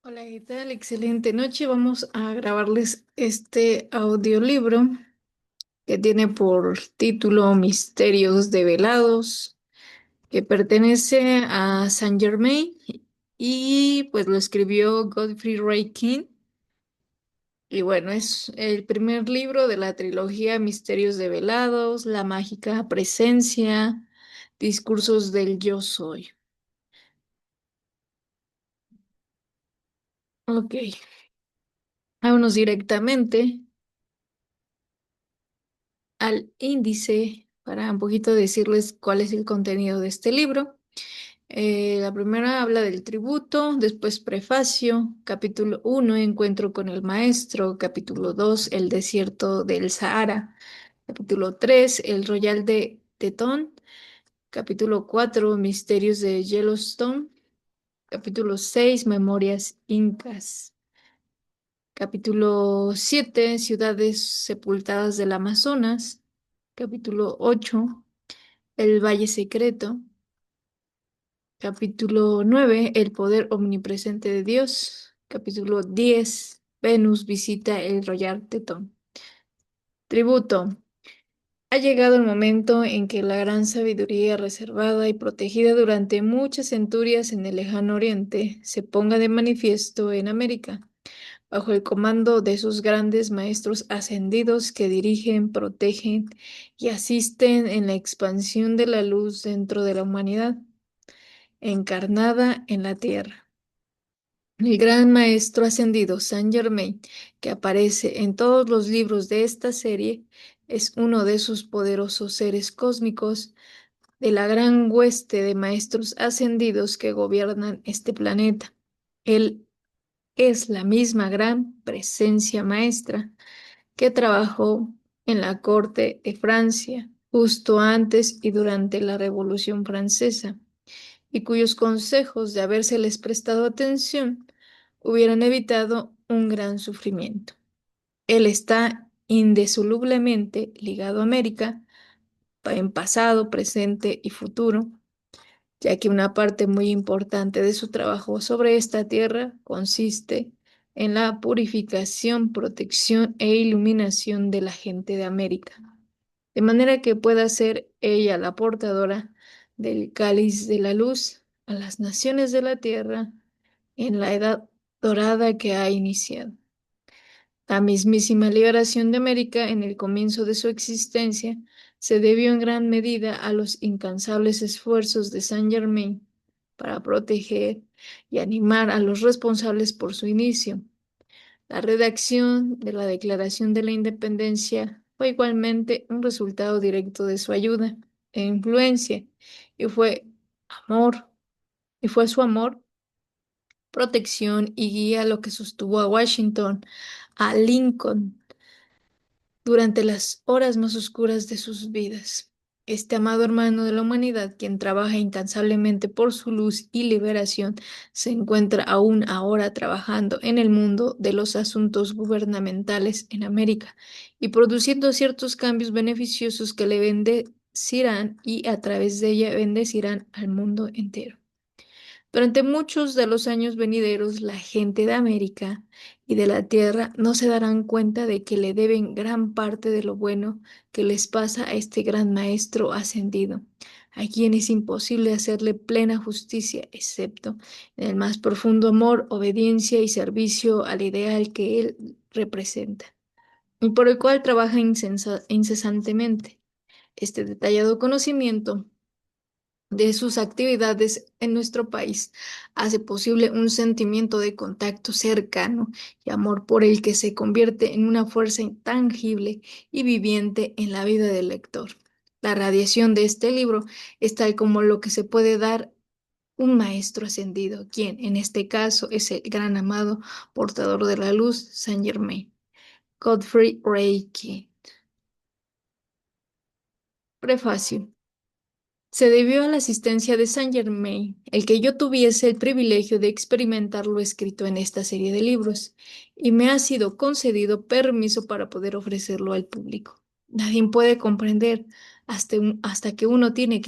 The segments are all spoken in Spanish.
Hola, ¿qué tal? Excelente noche. Vamos a grabarles este audiolibro que tiene por título Misterios develados, que pertenece a Saint Germain y pues lo escribió Godfrey Ray King. Y bueno, es el primer libro de la trilogía Misterios develados, La mágica presencia, Discursos del Yo Soy. Ok, vámonos directamente al índice para un poquito decirles cuál es el contenido de este libro. La primera habla del tributo, después prefacio, capítulo 1, encuentro con el maestro, capítulo 2, el desierto del Sahara, capítulo 3, el Royal de Tetón, capítulo 4, misterios de Yellowstone, capítulo 6, memorias incas. Capítulo 7, ciudades sepultadas del Amazonas. Capítulo 8, el Valle Secreto. Capítulo 9, el poder omnipresente de Dios. Capítulo 10, Venus visita el Royal Tetón. Tributo. Ha llegado el momento en que la gran sabiduría reservada y protegida durante muchas centurias en el lejano oriente se ponga de manifiesto en América, bajo el comando de esos grandes maestros ascendidos que dirigen, protegen y asisten en la expansión de la luz dentro de la humanidad, encarnada en la tierra. El gran maestro ascendido Saint Germain, que aparece en todos los libros de esta serie, es uno de esos poderosos seres cósmicos de la gran hueste de maestros ascendidos que gobiernan este planeta. Él es la misma gran presencia maestra que trabajó en la corte de Francia justo antes y durante la Revolución Francesa, y cuyos consejos de habérseles prestado atención hubieran evitado un gran sufrimiento. Él está indisolublemente ligado a América en pasado, presente y futuro, ya que una parte muy importante de su trabajo sobre esta tierra consiste en la purificación, protección e iluminación de la gente de América, de manera que pueda ser ella la portadora del cáliz de la luz a las naciones de la tierra en la edad dorada que ha iniciado. La mismísima liberación de América en el comienzo de su existencia se debió en gran medida a los incansables esfuerzos de Saint Germain para proteger y animar a los responsables por su inicio. La redacción de la Declaración de la Independencia fue igualmente un resultado directo de su ayuda e influencia, y amor, y fue su amor, protección y guía lo que sostuvo a Washington, a Lincoln, durante las horas más oscuras de sus vidas. Este amado hermano de la humanidad, quien trabaja incansablemente por su luz y liberación, se encuentra aún ahora trabajando en el mundo de los asuntos gubernamentales en América y produciendo ciertos cambios beneficiosos que le bendecirán y a través de ella bendecirán al mundo entero. Durante muchos de los años venideros, la gente de América y de la Tierra no se darán cuenta de que le deben gran parte de lo bueno que les pasa a este gran maestro ascendido, a quien es imposible hacerle plena justicia, excepto en el más profundo amor, obediencia y servicio al ideal que él representa, y por el cual trabaja incesantemente. Este detallado conocimiento de sus actividades en nuestro país hace posible un sentimiento de contacto cercano y amor por el que se convierte en una fuerza intangible y viviente en la vida del lector. La radiación de este libro es tal como lo que se puede dar un maestro ascendido, quien en este caso es el gran amado portador de la luz, Saint Germain. Godfrey Reiki. Prefacio. Se debió a la asistencia de Saint Germain el que yo tuviese el privilegio de experimentar lo escrito en esta serie de libros, y me ha sido concedido permiso para poder ofrecerlo al público. Nadie puede comprender hasta que uno tiene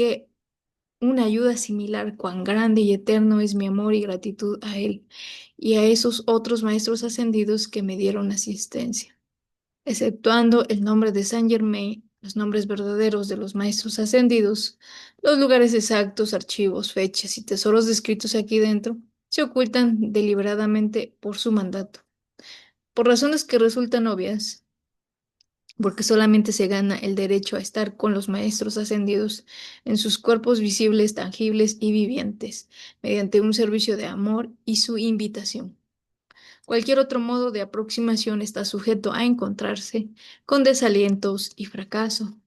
una ayuda similar, cuán grande y eterno es mi amor y gratitud a Él y a esos otros maestros ascendidos que me dieron asistencia. Exceptuando el nombre de Saint Germain, los nombres verdaderos de los maestros ascendidos, los lugares exactos, archivos, fechas y tesoros descritos aquí dentro, se ocultan deliberadamente por su mandato. Por razones que resultan obvias, porque solamente se gana el derecho a estar con los maestros ascendidos en sus cuerpos visibles, tangibles y vivientes, mediante un servicio de amor y su invitación. Cualquier otro modo de aproximación está sujeto a encontrarse con desalientos y fracaso,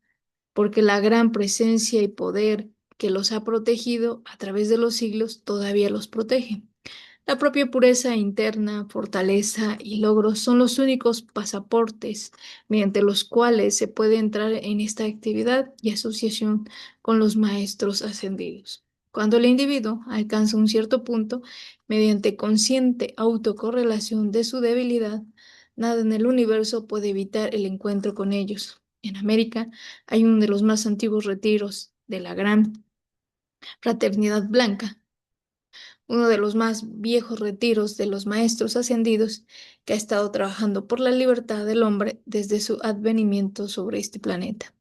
porque la gran presencia y poder que los ha protegido a través de los siglos todavía los protege. La propia pureza interna, fortaleza y logros son los únicos pasaportes mediante los cuales se puede entrar en esta actividad y asociación con los maestros ascendidos. Cuando el individuo alcanza un cierto punto, mediante consciente autocorrelación de su debilidad, nada en el universo puede evitar el encuentro con ellos. En América hay uno de los más antiguos retiros de la Gran Fraternidad Blanca, uno de los más viejos retiros de los maestros ascendidos que ha estado trabajando por la libertad del hombre desde su advenimiento sobre este planeta.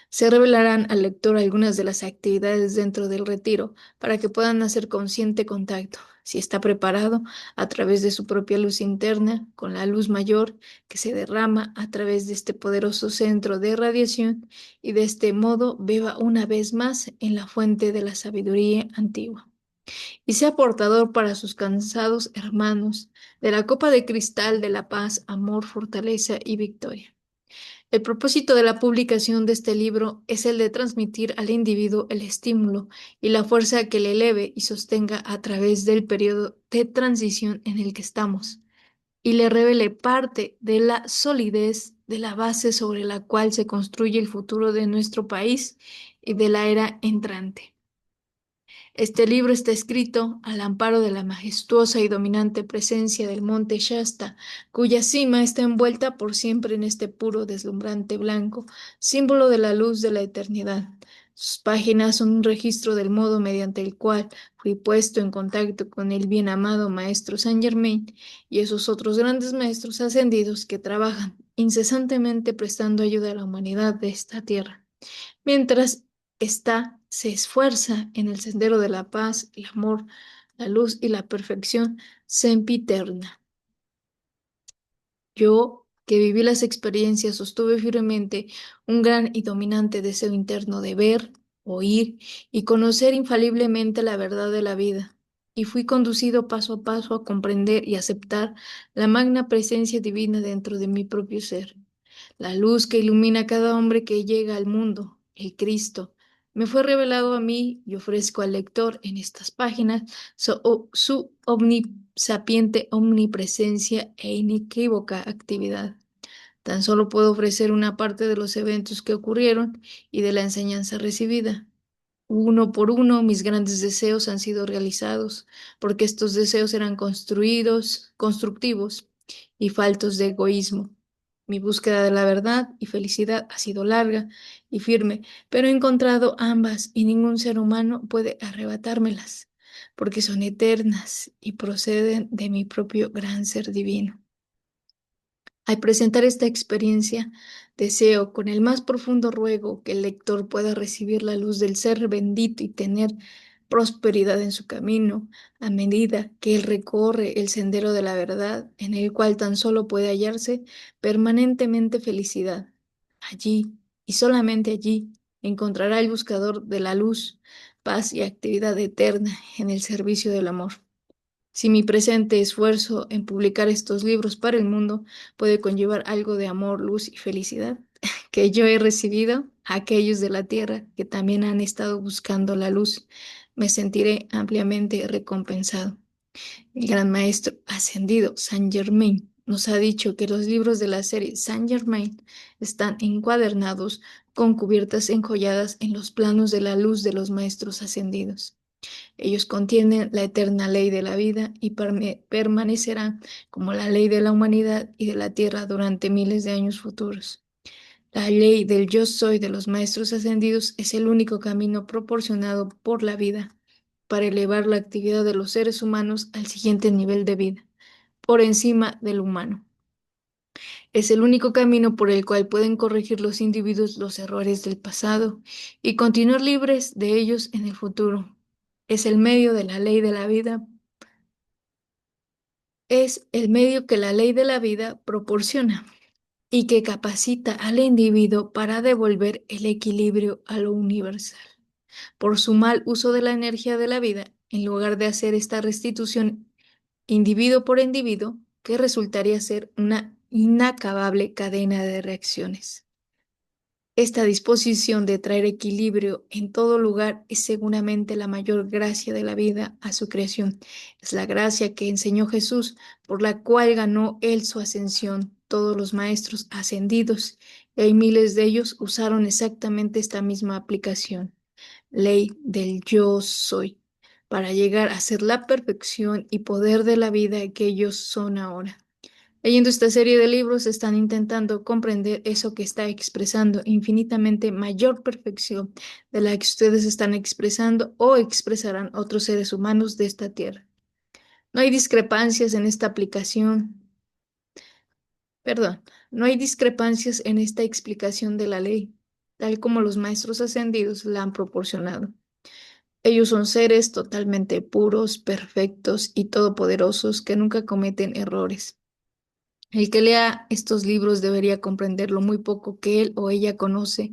Se revelarán al lector algunas de las actividades dentro del retiro para que puedan hacer consciente contacto, si está preparado, a través de su propia luz interna, con la luz mayor que se derrama a través de este poderoso centro de radiación y de este modo beba una vez más en la fuente de la sabiduría antigua y sea portador para sus cansados hermanos de la copa de cristal de la paz, amor, fortaleza y victoria. El propósito de la publicación de este libro es el de transmitir al individuo el estímulo y la fuerza que le eleve y sostenga a través del periodo de transición en el que estamos, y le revele parte de la solidez de la base sobre la cual se construye el futuro de nuestro país y de la era entrante. Este libro está escrito al amparo de la majestuosa y dominante presencia del monte Shasta, cuya cima está envuelta por siempre en este puro, deslumbrante blanco, símbolo de la luz de la eternidad. Sus páginas son un registro del modo mediante el cual fui puesto en contacto con el bien amado Maestro Saint Germain y esos otros grandes maestros ascendidos que trabajan incesantemente prestando ayuda a la humanidad de esta tierra mientras se esfuerza en el sendero de la paz, el amor, la luz y la perfección sempiterna. Yo, que viví las experiencias, sostuve firmemente un gran y dominante deseo interno de ver, oír y conocer infaliblemente la verdad de la vida, y fui conducido paso a paso a comprender y aceptar la magna presencia divina dentro de mi propio ser, la luz que ilumina a cada hombre que llega al mundo, el Cristo. Me fue revelado a mí y ofrezco al lector en estas páginas su omnisapiente omnipresencia e inequívoca actividad. Tan solo puedo ofrecer una parte de los eventos que ocurrieron y de la enseñanza recibida. Uno por uno, mis grandes deseos han sido realizados, porque estos deseos eran constructivos y faltos de egoísmo. Mi búsqueda de la verdad y felicidad ha sido larga y firme, pero he encontrado ambas y ningún ser humano puede arrebatármelas, porque son eternas y proceden de mi propio gran ser divino. Al presentar esta experiencia, deseo con el más profundo ruego que el lector pueda recibir la luz del ser bendito y tener prosperidad en su camino a medida que él recorre el sendero de la verdad, en el cual tan solo puede hallarse permanentemente felicidad. Allí, y solamente allí, encontrará el buscador de la luz, paz y actividad eterna en el servicio del amor. Si mi presente esfuerzo en publicar estos libros para el mundo puede conllevar algo de amor, luz y felicidad que yo he recibido a aquellos de la tierra que también han estado buscando la luz, me sentiré ampliamente recompensado. El gran maestro ascendido Saint Germain nos ha dicho que los libros de la serie Saint Germain están encuadernados con cubiertas enjolladas en los planos de la luz de los maestros ascendidos. Ellos contienen la eterna ley de la vida y permanecerán como la ley de la humanidad y de la tierra durante miles de años futuros. La ley del yo soy de los maestros ascendidos es el único camino proporcionado por la vida para elevar la actividad de los seres humanos al siguiente nivel de vida, por encima del humano. Es el único camino por el cual pueden corregir los individuos los errores del pasado y continuar libres de ellos en el futuro. Es el medio de la ley de la vida, es el medio que la ley de la vida proporciona y que capacita al individuo para devolver el equilibrio a lo universal. Por su mal uso de la energía de la vida, en lugar de hacer esta restitución individuo por individuo, que resultaría ser una inacabable cadena de reacciones. Esta disposición de traer equilibrio en todo lugar es seguramente la mayor gracia de la vida a su creación. Es la gracia que enseñó Jesús, por la cual ganó él su ascensión. Todos los maestros ascendidos, y hay miles de ellos, usaron exactamente esta misma aplicación, ley del yo soy, para llegar a ser la perfección y poder de la vida que ellos son ahora. Leyendo esta serie de libros están intentando comprender eso que está expresando infinitamente mayor perfección de la que ustedes están expresando o expresarán otros seres humanos de esta tierra. No hay discrepancias en esta aplicación, perdón, no hay discrepancias en esta explicación de la ley, tal como los maestros ascendidos la han proporcionado. Ellos son seres totalmente puros, perfectos y todopoderosos que nunca cometen errores. El que lea estos libros debería comprender lo muy poco que él o ella conoce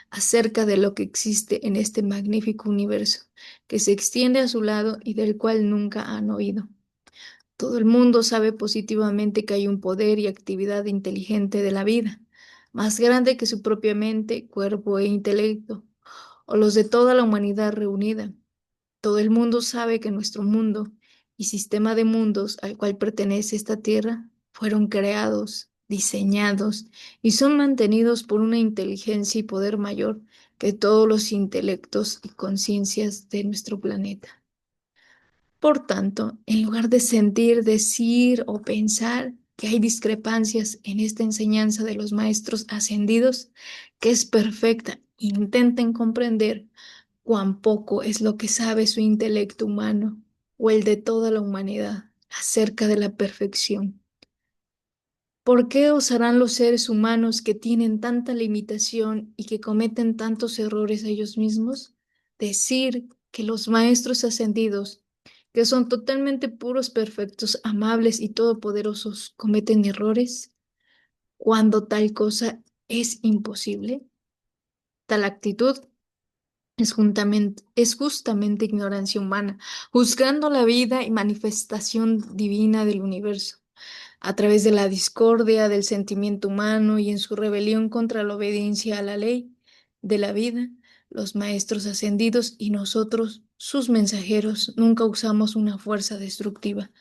acerca de lo que existe en este magnífico universo, que se extiende a su lado y del cual nunca han oído. Todo el mundo sabe positivamente que hay un poder y actividad inteligente de la vida, más grande que su propia mente, cuerpo e intelecto, o los de toda la humanidad reunida. Todo el mundo sabe que nuestro mundo y sistema de mundos al cual pertenece esta tierra fueron creados, diseñados y son mantenidos por una inteligencia y poder mayor que todos los intelectos y conciencias de nuestro planeta. Por tanto, en lugar de sentir, decir o pensar que hay discrepancias en esta enseñanza de los maestros ascendidos, que es perfecta, intenten comprender cuán poco es lo que sabe su intelecto humano o el de toda la humanidad acerca de la perfección. ¿Por qué osarán los seres humanos que tienen tanta limitación y que cometen tantos errores ellos mismos decir que los maestros ascendidos, que son totalmente puros, perfectos, amables y todopoderosos, cometen errores cuando tal cosa es imposible? Tal actitud es justamente ignorancia humana, juzgando la vida y manifestación divina del universo a través de la discordia del sentimiento humano y en su rebelión contra la obediencia a la ley de la vida. Los maestros ascendidos y nosotros, sus mensajeros, nunca usamos una fuerza destructiva.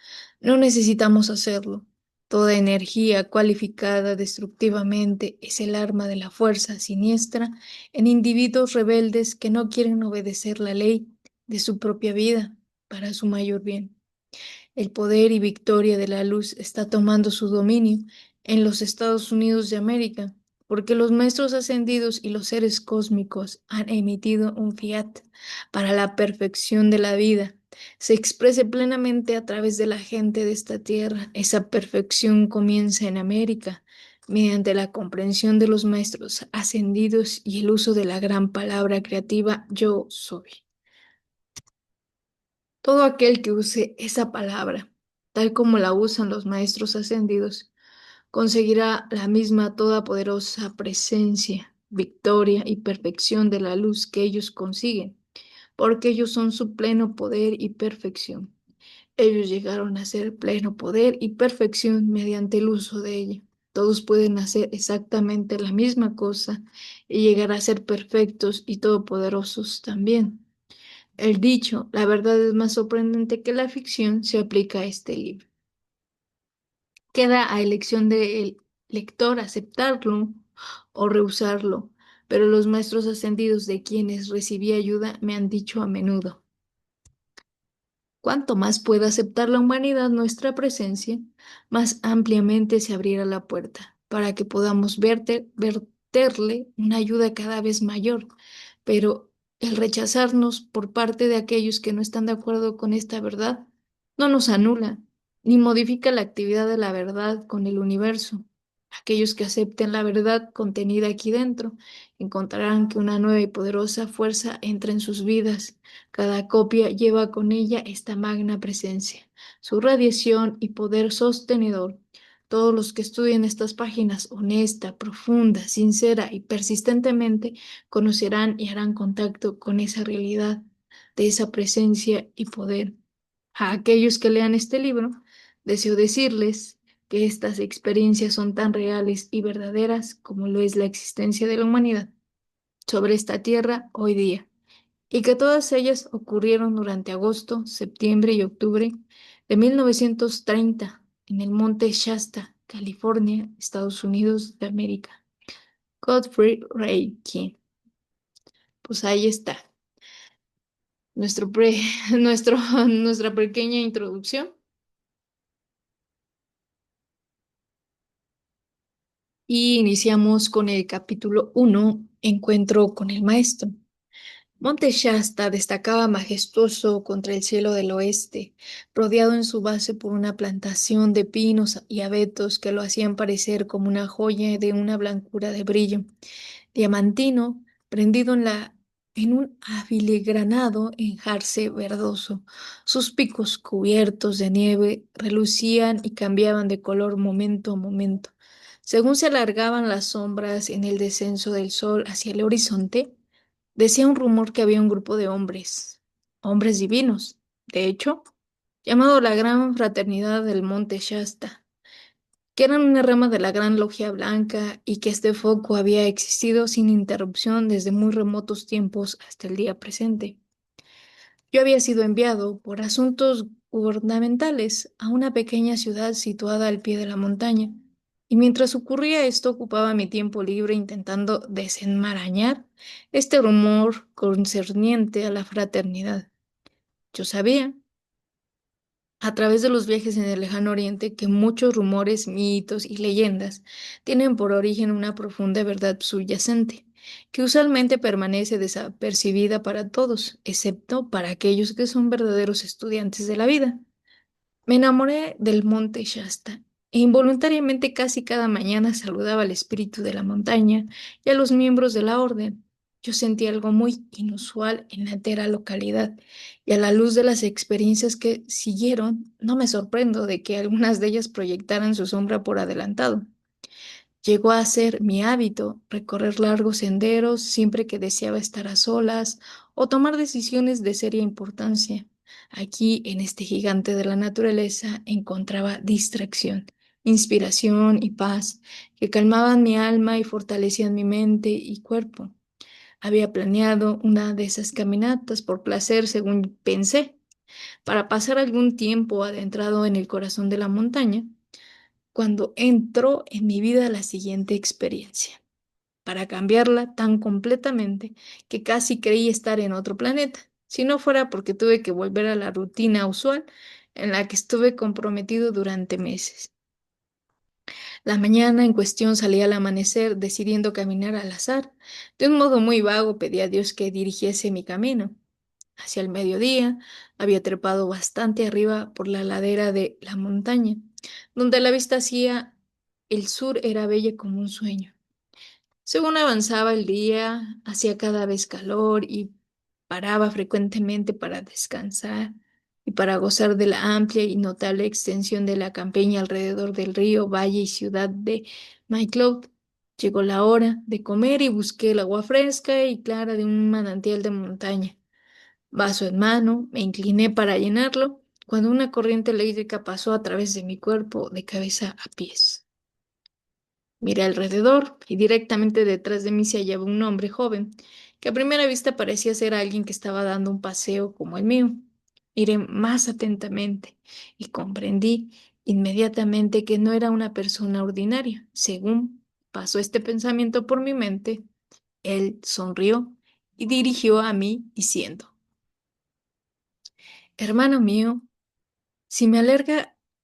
No necesitamos hacerlo. Toda energía cualificada destructivamente es el arma de la fuerza siniestra en individuos rebeldes que no quieren obedecer la ley de su propia vida para su mayor bien. El poder y victoria de la luz está tomando su dominio en los Estados Unidos de América, porque los maestros ascendidos y los seres cósmicos han emitido un fiat para la perfección de la vida. Se exprese plenamente a través de la gente de esta tierra. Esa perfección comienza en América, mediante la comprensión de los maestros ascendidos y el uso de la gran palabra creativa yo soy. Todo aquel que use esa palabra, tal como la usan los maestros ascendidos, conseguirá la misma todopoderosa presencia, victoria y perfección de la luz que ellos consiguen, porque ellos son su pleno poder y perfección. Ellos llegaron a ser pleno poder y perfección mediante el uso de ella. Todos pueden hacer exactamente la misma cosa y llegar a ser perfectos y todopoderosos también. El dicho, la verdad es más sorprendente que la ficción, se aplica a este libro. Queda a elección del lector aceptarlo o rehusarlo, pero los maestros ascendidos de quienes recibí ayuda me han dicho a menudo: cuanto más pueda aceptar la humanidad nuestra presencia, más ampliamente se abrirá la puerta para que podamos prometerle una ayuda cada vez mayor, pero el rechazarnos por parte de aquellos que no están de acuerdo con esta verdad no nos anula, ni modifica la actividad de la verdad con el universo. Aquellos que acepten la verdad contenida aquí dentro encontrarán que una nueva y poderosa fuerza entra en sus vidas. Cada copia lleva con ella esta magna presencia, su radiación y poder sostenedor. Todos los que estudien estas páginas honesta, profunda, sincera y persistentemente conocerán y harán contacto con esa realidad, de esa presencia y poder. A aquellos que lean este libro, deseo decirles que estas experiencias son tan reales y verdaderas como lo es la existencia de la humanidad sobre esta tierra hoy día, y que todas ellas ocurrieron durante agosto, septiembre y octubre de 1930 en el monte Shasta, California, Estados Unidos de América. Godfrey Ray King. Pues ahí está nuestro nuestra pequeña introducción y iniciamos con el capítulo 1, Encuentro con el Maestro. Monte Shasta destacaba majestuoso contra el cielo del oeste, rodeado en su base por una plantación de pinos y abetos que lo hacían parecer como una joya de una blancura de brillo diamantino, prendido en un afiligranado enjarce verdoso. Sus picos cubiertos de nieve relucían y cambiaban de color momento a momento. Según se alargaban las sombras en el descenso del sol hacia el horizonte, decía un rumor que había un grupo de hombres, hombres divinos, de hecho, llamado la Gran Fraternidad del Monte Shasta, que eran una rama de la Gran Logia Blanca y que este foco había existido sin interrupción desde muy remotos tiempos hasta el día presente. Yo había sido enviado por asuntos gubernamentales a una pequeña ciudad situada al pie de la montaña, y mientras ocurría esto ocupaba mi tiempo libre intentando desenmarañar este rumor concerniente a la fraternidad. Yo sabía a través de los viajes en el lejano oriente que muchos rumores, mitos y leyendas tienen por origen una profunda verdad subyacente, que usualmente permanece desapercibida para todos, excepto para aquellos que son verdaderos estudiantes de la vida. Me enamoré del monte Shasta e involuntariamente casi cada mañana saludaba al espíritu de la montaña y a los miembros de la orden. Yo sentí algo muy inusual en la entera localidad y a la luz de las experiencias que siguieron, no me sorprendo de que algunas de ellas proyectaran su sombra por adelantado. Llegó a ser mi hábito recorrer largos senderos siempre que deseaba estar a solas o tomar decisiones de seria importancia. Aquí, en este gigante de la naturaleza, encontraba distracción, inspiración y paz que calmaban mi alma y fortalecían mi mente y cuerpo. Había planeado una de esas caminatas por placer, según pensé, para pasar algún tiempo adentrado en el corazón de la montaña cuando entró en mi vida la siguiente experiencia, para cambiarla tan completamente que casi creí estar en otro planeta, si no fuera porque tuve que volver a la rutina usual en la que estuve comprometido durante meses. La mañana en cuestión salí al amanecer decidiendo caminar al azar. De un modo muy vago pedí a Dios que dirigiese mi camino. Hacia el mediodía había trepado bastante arriba por la ladera de la montaña, donde la vista hacia el sur era bella como un sueño. Según avanzaba el día, hacía cada vez calor y paraba frecuentemente para descansar y para gozar de la amplia y notable extensión de la campiña alrededor del río, valle y ciudad de MyCloud. Llegó la hora de comer y busqué el agua fresca y clara de un manantial de montaña. Vaso en mano, me incliné para llenarlo cuando una corriente eléctrica pasó a través de mi cuerpo de cabeza a pies. Miré alrededor y directamente detrás de mí se hallaba un hombre joven, que a primera vista parecía ser alguien que estaba dando un paseo como el mío. Miré más atentamente y comprendí inmediatamente que no era una persona ordinaria. Según pasó este pensamiento por mi mente, él sonrió y dirigió a mí diciendo: Hermano mío, si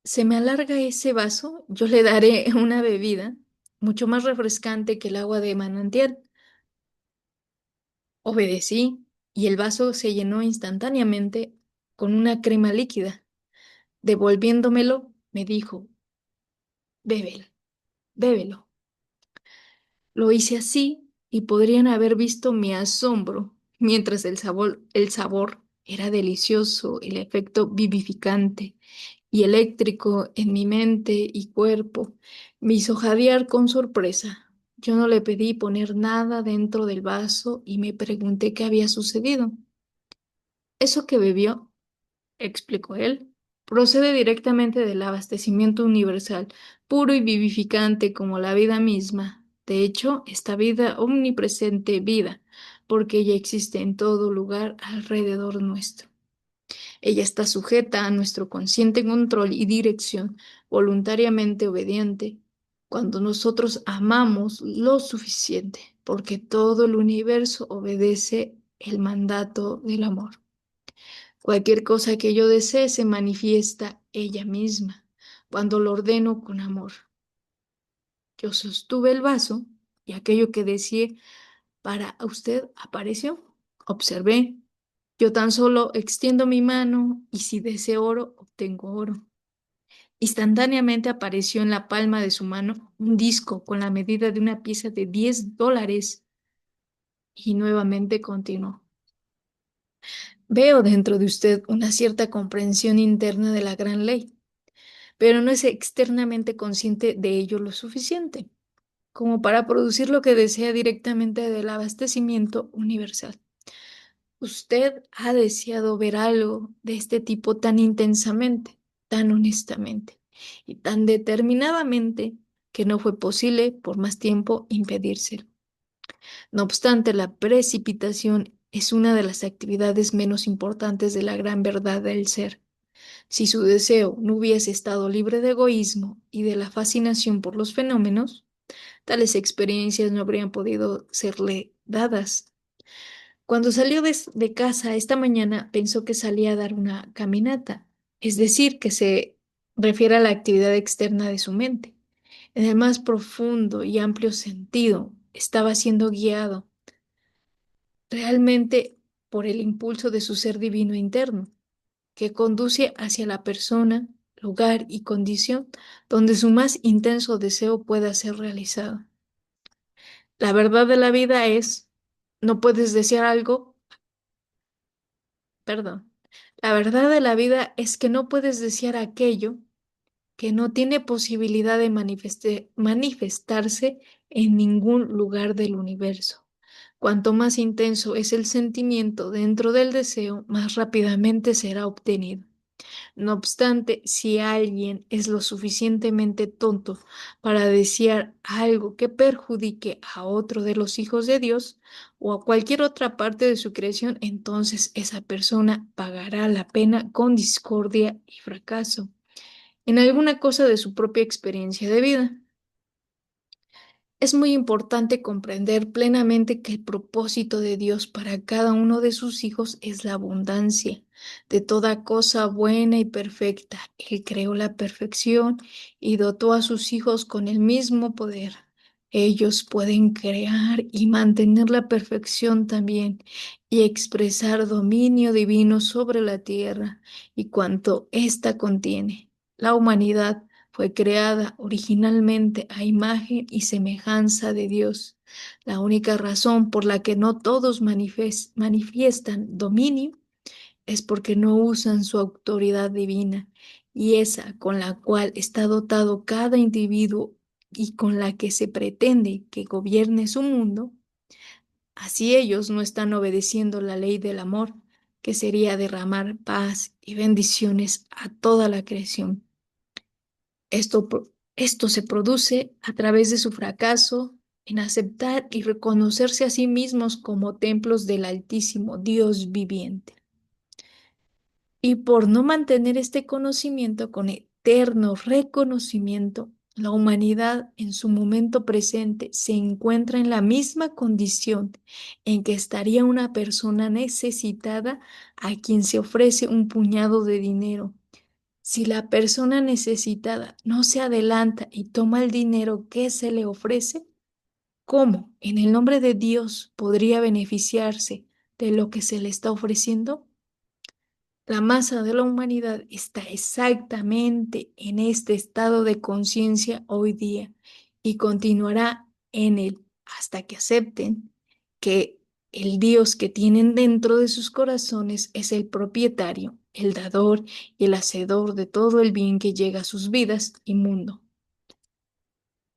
se me alarga ese vaso, yo le daré una bebida. mucho más refrescante que el agua de manantial. Obedecí y el vaso se llenó instantáneamente con una crema líquida. Devolviéndomelo, me dijo, bébelo, bébelo. Lo hice así y podrían haber visto mi asombro mientras el sabor era delicioso, el efecto vivificante y eléctrico en mi mente y cuerpo me hizo jadear con sorpresa. Yo no le pedí poner nada dentro del vaso y me pregunté qué había sucedido. Eso que bebió, explicó él, procede directamente del abastecimiento universal, puro y vivificante como la vida misma. De hecho, esta vida omnipresente vida, porque ella existe en todo lugar alrededor nuestro. Ella está sujeta a nuestro consciente control y dirección, voluntariamente obediente, cuando nosotros amamos lo suficiente, porque todo el universo obedece el mandato del amor. Cualquier cosa que yo desee se manifiesta ella misma cuando lo ordeno con amor. Yo sostuve el vaso y aquello que deseé para usted apareció. Observé. Yo tan solo extiendo mi mano y si deseo oro, obtengo oro. Instantáneamente apareció en la palma de su mano un disco con la medida de una pieza de $10 y nuevamente continuó. Veo dentro de usted una cierta comprensión interna de la gran ley, pero no es externamente consciente de ello lo suficiente como para producir lo que desea directamente del abastecimiento universal. Usted ha deseado ver algo de este tipo tan intensamente, tan honestamente y tan determinadamente que no fue posible por más tiempo impedírselo. No obstante, la precipitación es una de las actividades menos importantes de la gran verdad del ser. Si su deseo no hubiese estado libre de egoísmo y de la fascinación por los fenómenos, tales experiencias no habrían podido serle dadas. Cuando salió de casa esta mañana, pensó que salía a dar una caminata, es decir, que se refiere a la actividad externa de su mente. En el más profundo y amplio sentido, estaba siendo guiado realmente por el impulso de su ser divino interno, que conduce hacia la persona, lugar y condición donde su más intenso deseo pueda ser realizado. La verdad de la vida es, no puedes desear algo, perdón, la verdad de la vida es que no puedes desear aquello que no tiene posibilidad de manifestarse en ningún lugar del universo. Cuanto más intenso es el sentimiento dentro del deseo, más rápidamente será obtenido. No obstante, si alguien es lo suficientemente tonto para desear algo que perjudique a otro de los hijos de Dios o a cualquier otra parte de su creación, entonces esa persona pagará la pena con discordia y fracaso en alguna cosa de su propia experiencia de vida. Es muy importante comprender plenamente que el propósito de Dios para cada uno de sus hijos es la abundancia de toda cosa buena y perfecta. Él creó la perfección y dotó a sus hijos con el mismo poder. Ellos pueden crear y mantener la perfección también y expresar dominio divino sobre la tierra y cuanto ésta contiene. La humanidad fue creada originalmente a imagen y semejanza de Dios. La única razón por la que no todos manifiestan dominio es porque no usan su autoridad divina y esa con la cual está dotado cada individuo y con la que se pretende que gobierne su mundo. Así ellos no están obedeciendo la ley del amor, que sería derramar paz y bendiciones a toda la creación. Esto se produce a través de su fracaso en aceptar y reconocerse a sí mismos como templos del Altísimo Dios viviente. Y por no mantener este conocimiento con eterno reconocimiento, la humanidad en su momento presente se encuentra en la misma condición en que estaría una persona necesitada a quien se ofrece un puñado de dinero Si la persona necesitada no se adelanta y toma el dinero que se le ofrece, ¿cómo, en el nombre de Dios, podría beneficiarse de lo que se le está ofreciendo? La masa de la humanidad está exactamente en este estado de conciencia hoy día y continuará en él hasta que acepten que el Dios que tienen dentro de sus corazones es el propietario, el dador y el hacedor de todo el bien que llega a sus vidas y mundo.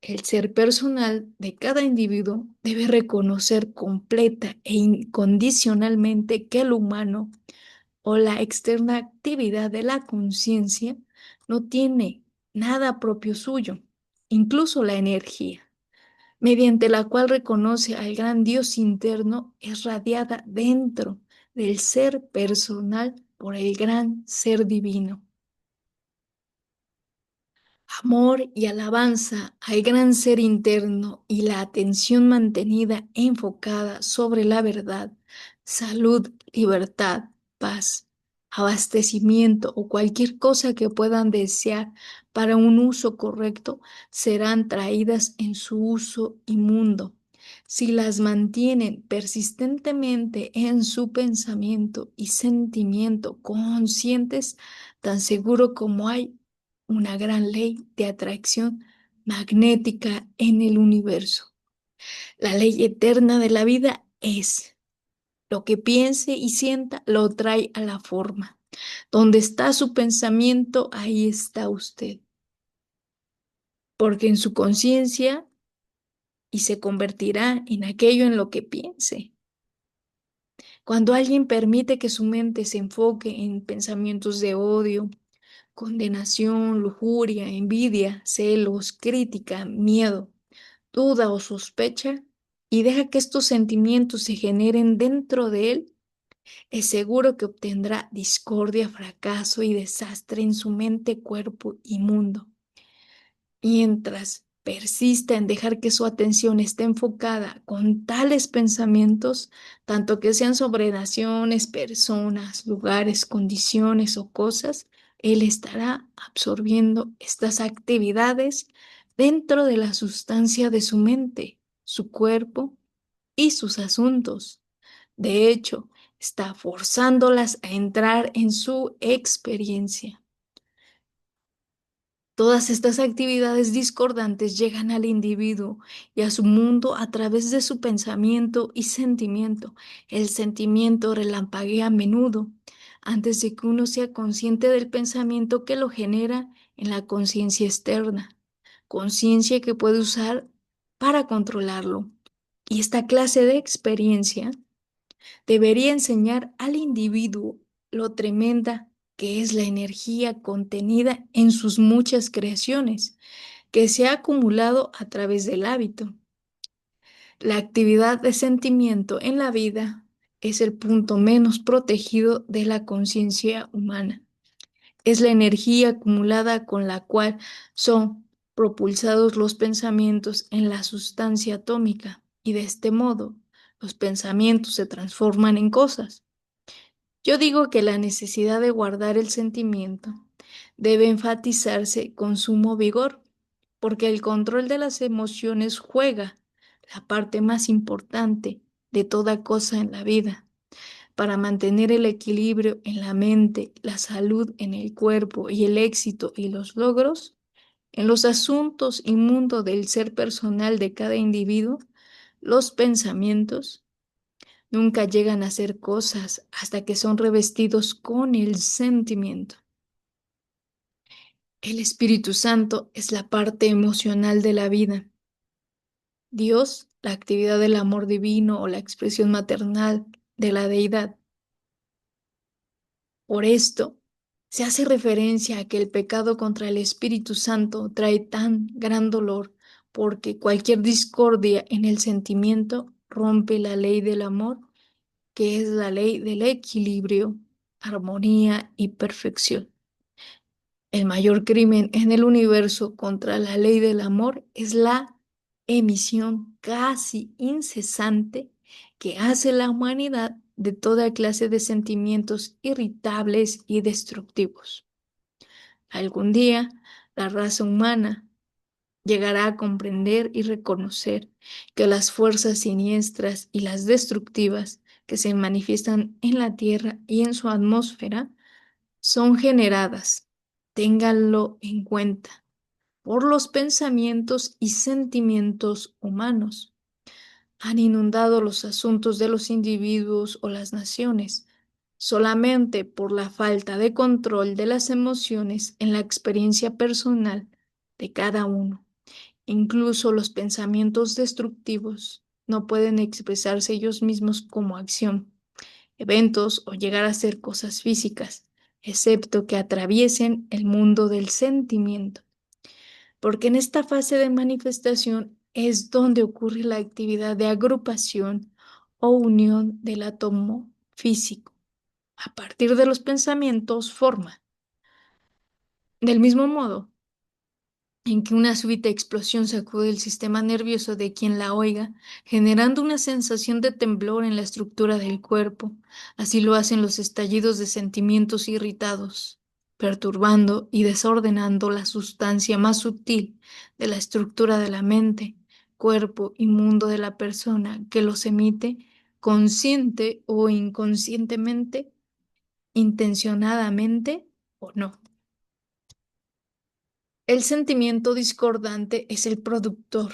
El ser personal de cada individuo debe reconocer completa e incondicionalmente que el humano o la externa actividad de la conciencia no tiene nada propio suyo, incluso la energía, mediante la cual reconoce al gran Dios interno, es radiada dentro del ser personal por el gran ser divino. Amor y alabanza al gran ser interno y la atención mantenida enfocada sobre la verdad, salud, libertad, paz, abastecimiento o cualquier cosa que puedan desear para un uso correcto serán traídas en su uso inmundo. Si las mantienen persistentemente en su pensamiento y sentimiento conscientes, tan seguro como hay una gran ley de atracción magnética en el universo. La ley eterna de la vida es lo que piense y sienta lo trae a la forma. Donde está su pensamiento, ahí está usted. Porque en su conciencia y se convertirá en aquello en lo que piense. Cuando alguien permite que su mente se enfoque en pensamientos de odio, condenación, lujuria, envidia, celos, crítica, miedo, duda o sospecha, y deja que estos sentimientos se generen dentro de él, es seguro que obtendrá discordia, fracaso y desastre en su mente, cuerpo y mundo. Mientras persista en dejar que su atención esté enfocada con tales pensamientos, tanto que sean sobre naciones, personas, lugares, condiciones o cosas, él estará absorbiendo estas actividades dentro de la sustancia de su mente, su cuerpo y sus asuntos. De hecho, está forzándolas a entrar en su experiencia. Todas estas actividades discordantes llegan al individuo y a su mundo a través de su pensamiento y sentimiento. El sentimiento relampaguea a menudo antes de que uno sea consciente del pensamiento que lo genera en la conciencia externa, conciencia que puede usar para controlarlo. Y esta clase de experiencia debería enseñar al individuo lo tremenda que es la energía contenida en sus muchas creaciones, que se ha acumulado a través del hábito. La actividad de sentimiento en la vida es el punto menos protegido de la conciencia humana. Es la energía acumulada con la cual son propulsados los pensamientos en la sustancia atómica y de este modo los pensamientos se transforman en cosas. Yo digo que la necesidad de guardar el sentimiento debe enfatizarse con sumo vigor, porque el control de las emociones juega la parte más importante de toda cosa en la vida. Para mantener el equilibrio en la mente, la salud en el cuerpo y el éxito y los logros, en los asuntos y mundo del ser personal de cada individuo, los pensamientos nunca llegan a ser cosas hasta que son revestidos con el sentimiento. El Espíritu Santo es la parte emocional de la vida. Dios, la actividad del amor divino o la expresión maternal de la deidad. Por esto, se hace referencia a que el pecado contra el Espíritu Santo trae tan gran dolor, porque cualquier discordia en el sentimiento rompe la ley del amor, que es la ley del equilibrio, armonía y perfección. El mayor crimen en el universo contra la ley del amor es la emisión casi incesante que hace la humanidad de toda clase de sentimientos irritables y destructivos. Algún día, la raza humana llegará a comprender y reconocer que las fuerzas siniestras y las destructivas que se manifiestan en la Tierra y en su atmósfera son generadas, ténganlo en cuenta, por los pensamientos y sentimientos humanos. Han inundado los asuntos de los individuos o las naciones, solamente por la falta de control de las emociones en la experiencia personal de cada uno. Incluso los pensamientos destructivos no pueden expresarse ellos mismos como acción, eventos o llegar a ser cosas físicas, excepto que atraviesen el mundo del sentimiento, porque en esta fase de manifestación es donde ocurre la actividad de agrupación o unión del átomo físico. A partir de los pensamientos forma. Del mismo modo en que una súbita explosión sacude el sistema nervioso de quien la oiga, generando una sensación de temblor en la estructura del cuerpo. Así lo hacen los estallidos de sentimientos irritados, perturbando y desordenando la sustancia más sutil de la estructura de la mente, cuerpo y mundo de la persona que los emite, consciente o inconscientemente, intencionadamente o no. El sentimiento discordante es el productor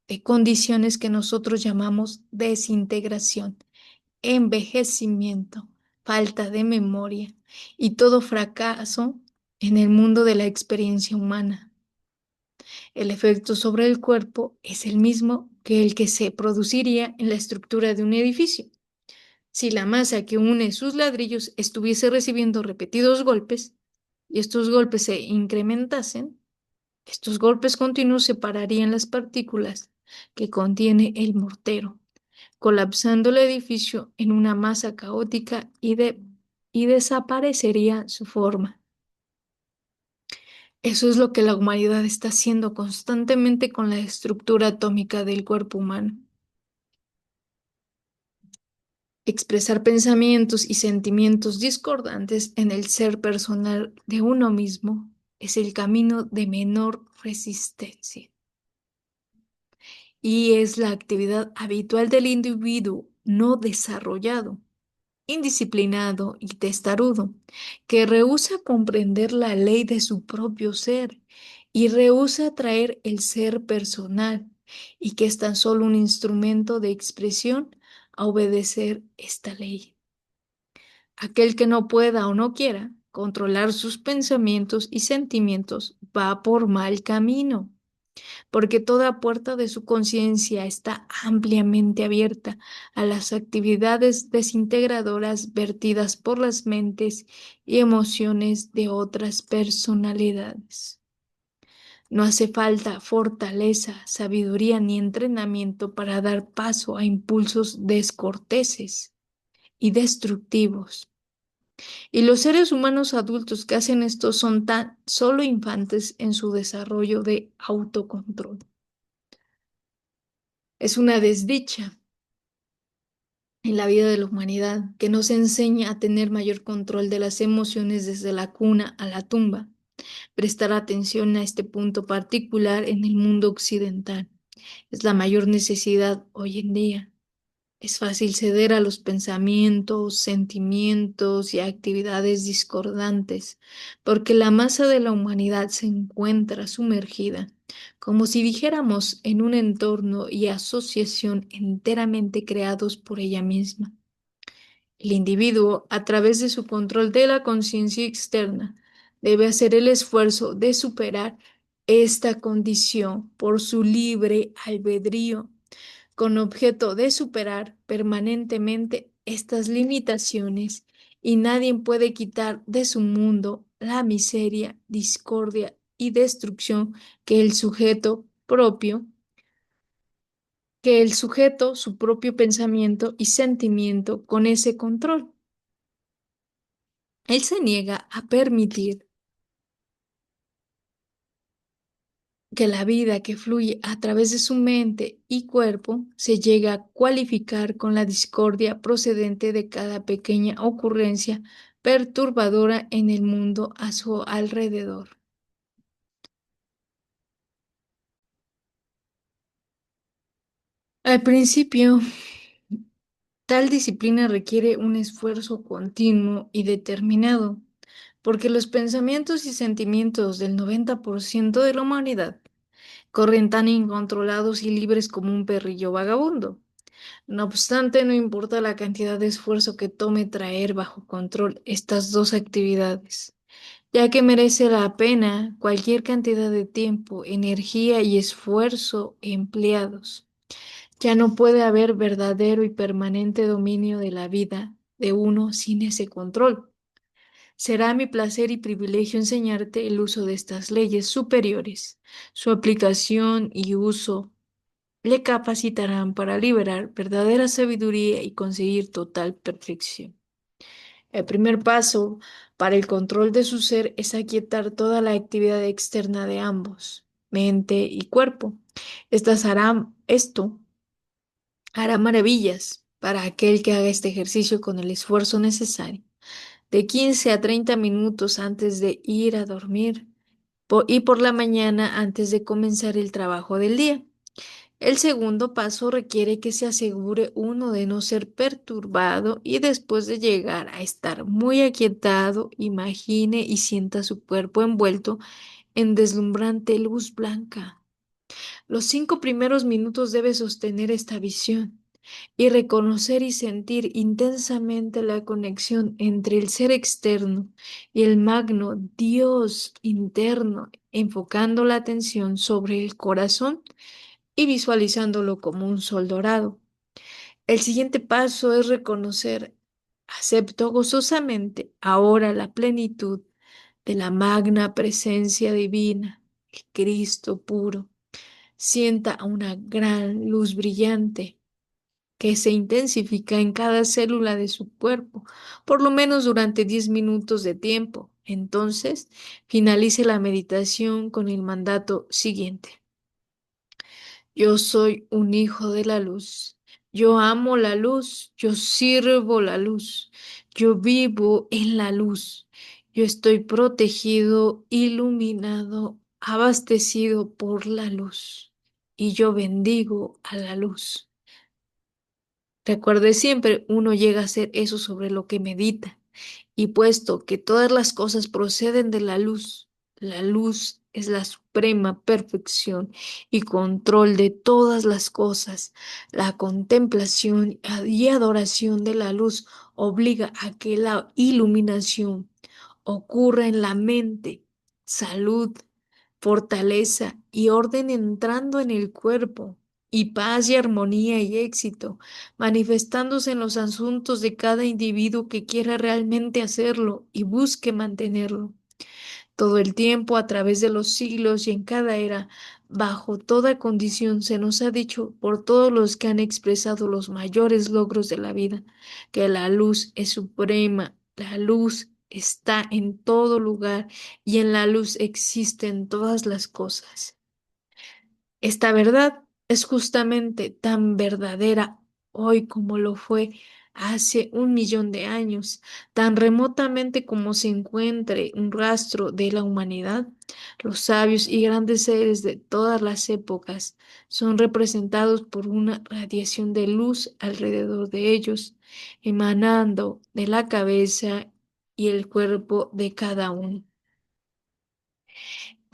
de condiciones que nosotros llamamos desintegración, envejecimiento, falta de memoria y todo fracaso en el mundo de la experiencia humana. El efecto sobre el cuerpo es el mismo que el que se produciría en la estructura de un edificio. Si la masa que une sus ladrillos estuviese recibiendo repetidos golpes y estos golpes se incrementasen, estos golpes continuos separarían las partículas que contiene el mortero, colapsando el edificio en una masa caótica y desaparecería su forma. Eso es lo que la humanidad está haciendo constantemente con la estructura atómica del cuerpo humano. Expresar pensamientos y sentimientos discordantes en el ser personal de uno mismo es el camino de menor resistencia y es la actividad habitual del individuo no desarrollado, indisciplinado y testarudo, que rehúsa comprender la ley de su propio ser y rehúsa traer el ser personal y que es tan solo un instrumento de expresión a obedecer esta ley. Aquel que no pueda o no quiera controlar sus pensamientos y sentimientos va por mal camino, porque toda puerta de su conciencia está ampliamente abierta a las actividades desintegradoras vertidas por las mentes y emociones de otras personalidades. No hace falta fortaleza, sabiduría ni entrenamiento para dar paso a impulsos descorteses y destructivos. Y los seres humanos adultos que hacen esto son tan solo infantes en su desarrollo de autocontrol. Es una desdicha en la vida de la humanidad que nos enseña a tener mayor control de las emociones desde la cuna a la tumba. Prestar atención a este punto particular en el mundo occidental es la mayor necesidad hoy en día. Es fácil ceder a los pensamientos, sentimientos y actividades discordantes, porque la masa de la humanidad se encuentra sumergida, como si dijéramos, en un entorno y asociación enteramente creados por ella misma. El individuo, a través de su control de la conciencia externa, debe hacer el esfuerzo de superar esta condición por su libre albedrío con objeto de superar permanentemente estas limitaciones y nadie puede quitar de su mundo la miseria, discordia y destrucción que el sujeto propio, que el sujeto, su propio pensamiento y sentimiento con ese control. Él se niega a permitir que la vida que fluye a través de su mente y cuerpo se llega a cualificar con la discordia procedente de cada pequeña ocurrencia perturbadora en el mundo a su alrededor. Al principio, tal disciplina requiere un esfuerzo continuo y determinado, porque los pensamientos y sentimientos del 90% de la humanidad corren tan incontrolados y libres como un perrillo vagabundo. No obstante, no importa la cantidad de esfuerzo que tome traer bajo control estas dos actividades, ya que merece la pena cualquier cantidad de tiempo, energía y esfuerzo empleados. Ya no puede haber verdadero y permanente dominio de la vida de uno sin ese control. Será mi placer y privilegio enseñarte el uso de estas leyes superiores. Su aplicación y uso le capacitarán para liberar verdadera sabiduría y conseguir total perfección. El primer paso para el control de su ser es aquietar toda la actividad externa de ambos, mente y cuerpo. Esto hará maravillas para aquel que haga este ejercicio con el esfuerzo necesario, de 15 a 30 minutos antes de ir a dormir y por la mañana antes de comenzar el trabajo del día. El segundo paso requiere que se asegure uno de no ser perturbado y después de llegar a estar muy aquietado, imagine y sienta su cuerpo envuelto en deslumbrante luz blanca. Los 5 primeros minutos debe sostener esta visión y reconocer y sentir intensamente la conexión entre el ser externo y el magno Dios interno, enfocando la atención sobre el corazón y visualizándolo como un sol dorado. El siguiente paso es reconocer, acepto gozosamente ahora la plenitud de la magna presencia divina, el Cristo puro. Sienta una gran luz brillante que se intensifica en cada célula de su cuerpo, por lo menos durante 10 minutos de tiempo. Entonces, finalice la meditación con el mandato siguiente. Yo soy un hijo de la luz. Yo amo la luz. Yo sirvo la luz. Yo vivo en la luz. Yo estoy protegido, iluminado, abastecido por la luz. Y yo bendigo a la luz. Recuerde siempre, uno llega a hacer eso sobre lo que medita. Y puesto que todas las cosas proceden de la luz es la suprema perfección y control de todas las cosas. La contemplación y adoración de la luz obliga a que la iluminación ocurra en la mente, salud, fortaleza y orden entrando en el cuerpo, y paz y armonía y éxito manifestándose en los asuntos de cada individuo que quiera realmente hacerlo y busque mantenerlo. Todo el tiempo, a través de los siglos y en cada era, bajo toda condición, se nos ha dicho por todos los que han expresado los mayores logros de la vida, que la luz es suprema, la luz está en todo lugar y en la luz existen todas las cosas. Esta verdad es justamente tan verdadera hoy como lo fue hace 1 millón de años, tan remotamente como se encuentre un rastro de la humanidad. Los sabios y grandes seres de todas las épocas son representados por una radiación de luz alrededor de ellos, emanando de la cabeza y el cuerpo de cada uno.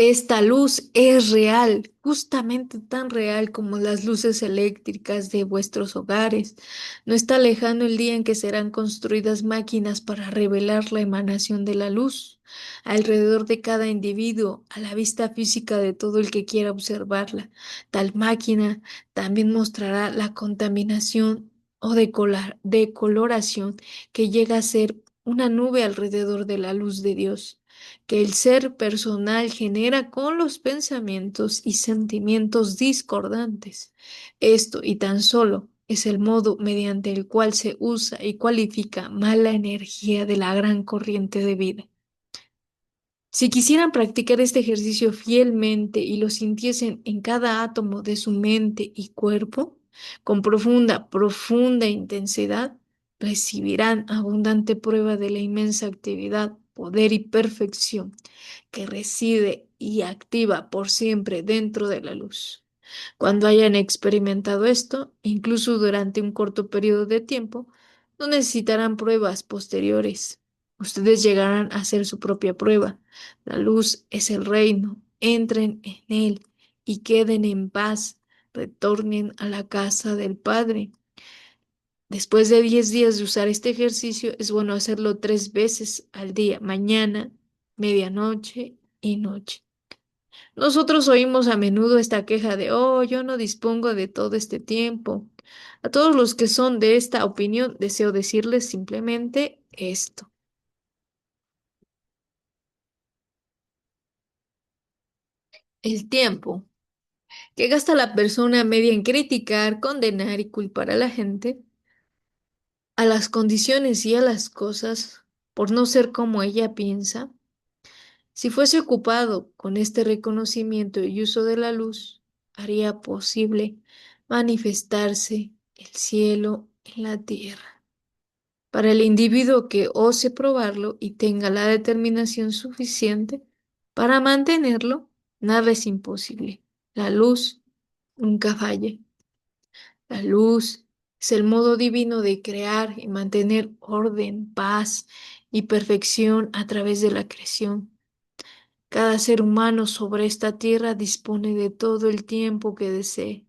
Esta luz es real, justamente tan real como las luces eléctricas de vuestros hogares. No está lejano el día en que serán construidas máquinas para revelar la emanación de la luz alrededor de cada individuo, a la vista física de todo el que quiera observarla. Tal máquina también mostrará la contaminación o decoloración que llega a ser una nube alrededor de la luz de Dios que el ser personal genera con los pensamientos y sentimientos discordantes. Esto y tan solo es el modo mediante el cual se usa y cualifica mal la energía de la gran corriente de vida. Si quisieran practicar este ejercicio fielmente y lo sintiesen en cada átomo de su mente y cuerpo, con profunda intensidad, recibirán abundante prueba de la inmensa actividad, poder y perfección que reside y activa por siempre dentro de la luz. Cuando hayan experimentado esto, incluso durante un corto periodo de tiempo, no necesitarán pruebas posteriores. Ustedes llegarán a hacer su propia prueba. La luz es el reino. Entren en él y queden en paz. Retornen a la casa del Padre. Después de 10 días de usar este ejercicio, es bueno hacerlo 3 veces al día, mañana, medianoche y noche. Nosotros oímos a menudo esta queja de, oh, yo no dispongo de todo este tiempo. A todos los que son de esta opinión, deseo decirles simplemente esto. El tiempo que gasta la persona media en criticar, condenar y culpar a la gente, a las condiciones y a las cosas, por no ser como ella piensa, si fuese ocupado con este reconocimiento y uso de la luz, haría posible manifestarse el cielo en la tierra. Para el individuo que ose probarlo y tenga la determinación suficiente para mantenerlo, nada es imposible. La luz nunca falla. La luz es el modo divino de crear y mantener orden, paz y perfección a través de la creación. Cada ser humano sobre esta tierra dispone de todo el tiempo que desee,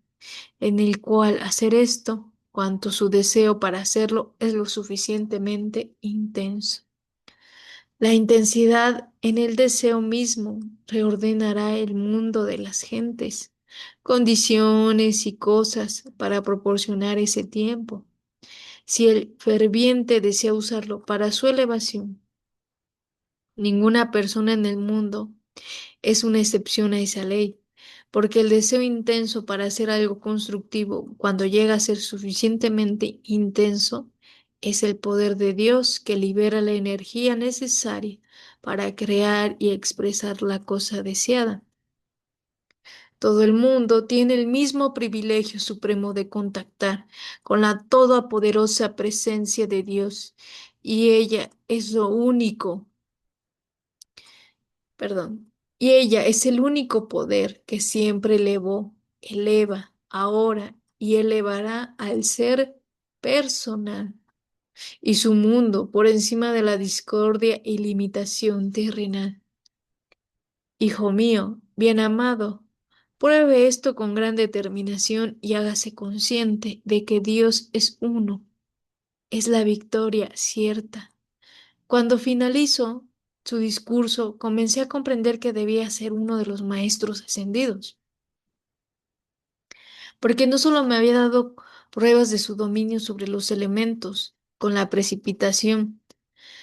en el cual hacer esto, cuanto su deseo para hacerlo es lo suficientemente intenso. La intensidad en el deseo mismo reordenará el mundo de las gentes, condiciones y cosas para proporcionar ese tiempo. Si el ferviente desea usarlo para su elevación, ninguna persona en el mundo es una excepción a esa ley, porque el deseo intenso para hacer algo constructivo, cuando llega a ser suficientemente intenso, es el poder de Dios que libera la energía necesaria para crear y expresar la cosa deseada. Todo el mundo tiene el mismo privilegio supremo de contactar con la todopoderosa presencia de Dios, y ella es lo único, perdón, y ella es el único poder que siempre elevó, eleva ahora y elevará al ser personal y su mundo por encima de la discordia y limitación terrenal. Hijo mío, bien amado, pruebe esto con gran determinación y hágase consciente de que Dios es uno, es la victoria cierta. Cuando finalizó su discurso, comencé a comprender que debía ser uno de los maestros ascendidos, porque no solo me había dado pruebas de su dominio sobre los elementos con la precipitación,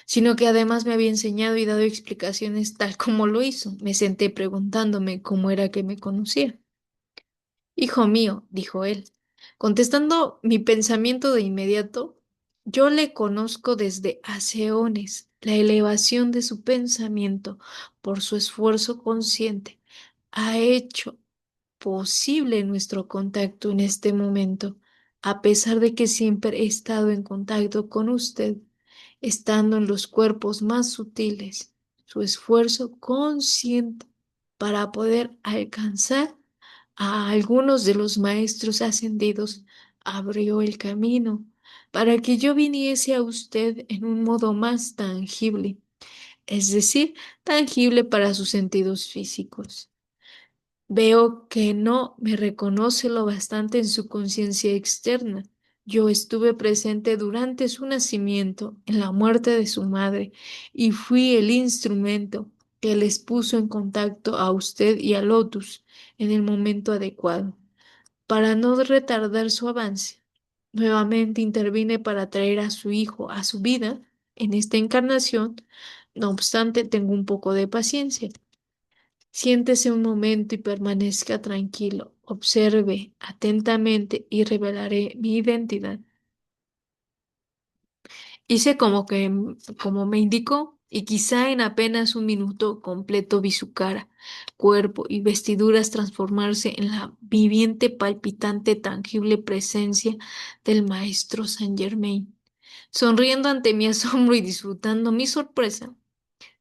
sino que además me había enseñado y dado explicaciones tal como lo hizo. Me senté preguntándome cómo era que me conocía. Hijo mío, dijo él, contestando mi pensamiento de inmediato, yo le conozco desde hace eones. La elevación de su pensamiento por su esfuerzo consciente ha hecho posible nuestro contacto en este momento, a pesar de que siempre he estado en contacto con usted, estando en los cuerpos más sutiles, su esfuerzo consciente para poder alcanzar a algunos de los maestros ascendidos abrió el camino para que yo viniese a usted en un modo más tangible, es decir, tangible para sus sentidos físicos. Veo que no me reconoce lo bastante en su conciencia externa. Yo estuve presente durante su nacimiento, en la muerte de su madre, y fui el instrumento que les puso en contacto a usted y a Lotus en el momento adecuado. Para no retardar su avance, nuevamente intervine para traer a su hijo a su vida en esta encarnación. No obstante, tengo un poco de paciencia. Siéntese un momento y permanezca tranquilo. Observe atentamente y revelaré mi identidad. Hice como me indicó, y quizá en apenas un minuto completo vi su cara, cuerpo y vestiduras transformarse en la viviente, palpitante, tangible presencia del maestro Saint Germain. Sonriendo ante mi asombro y disfrutando mi sorpresa,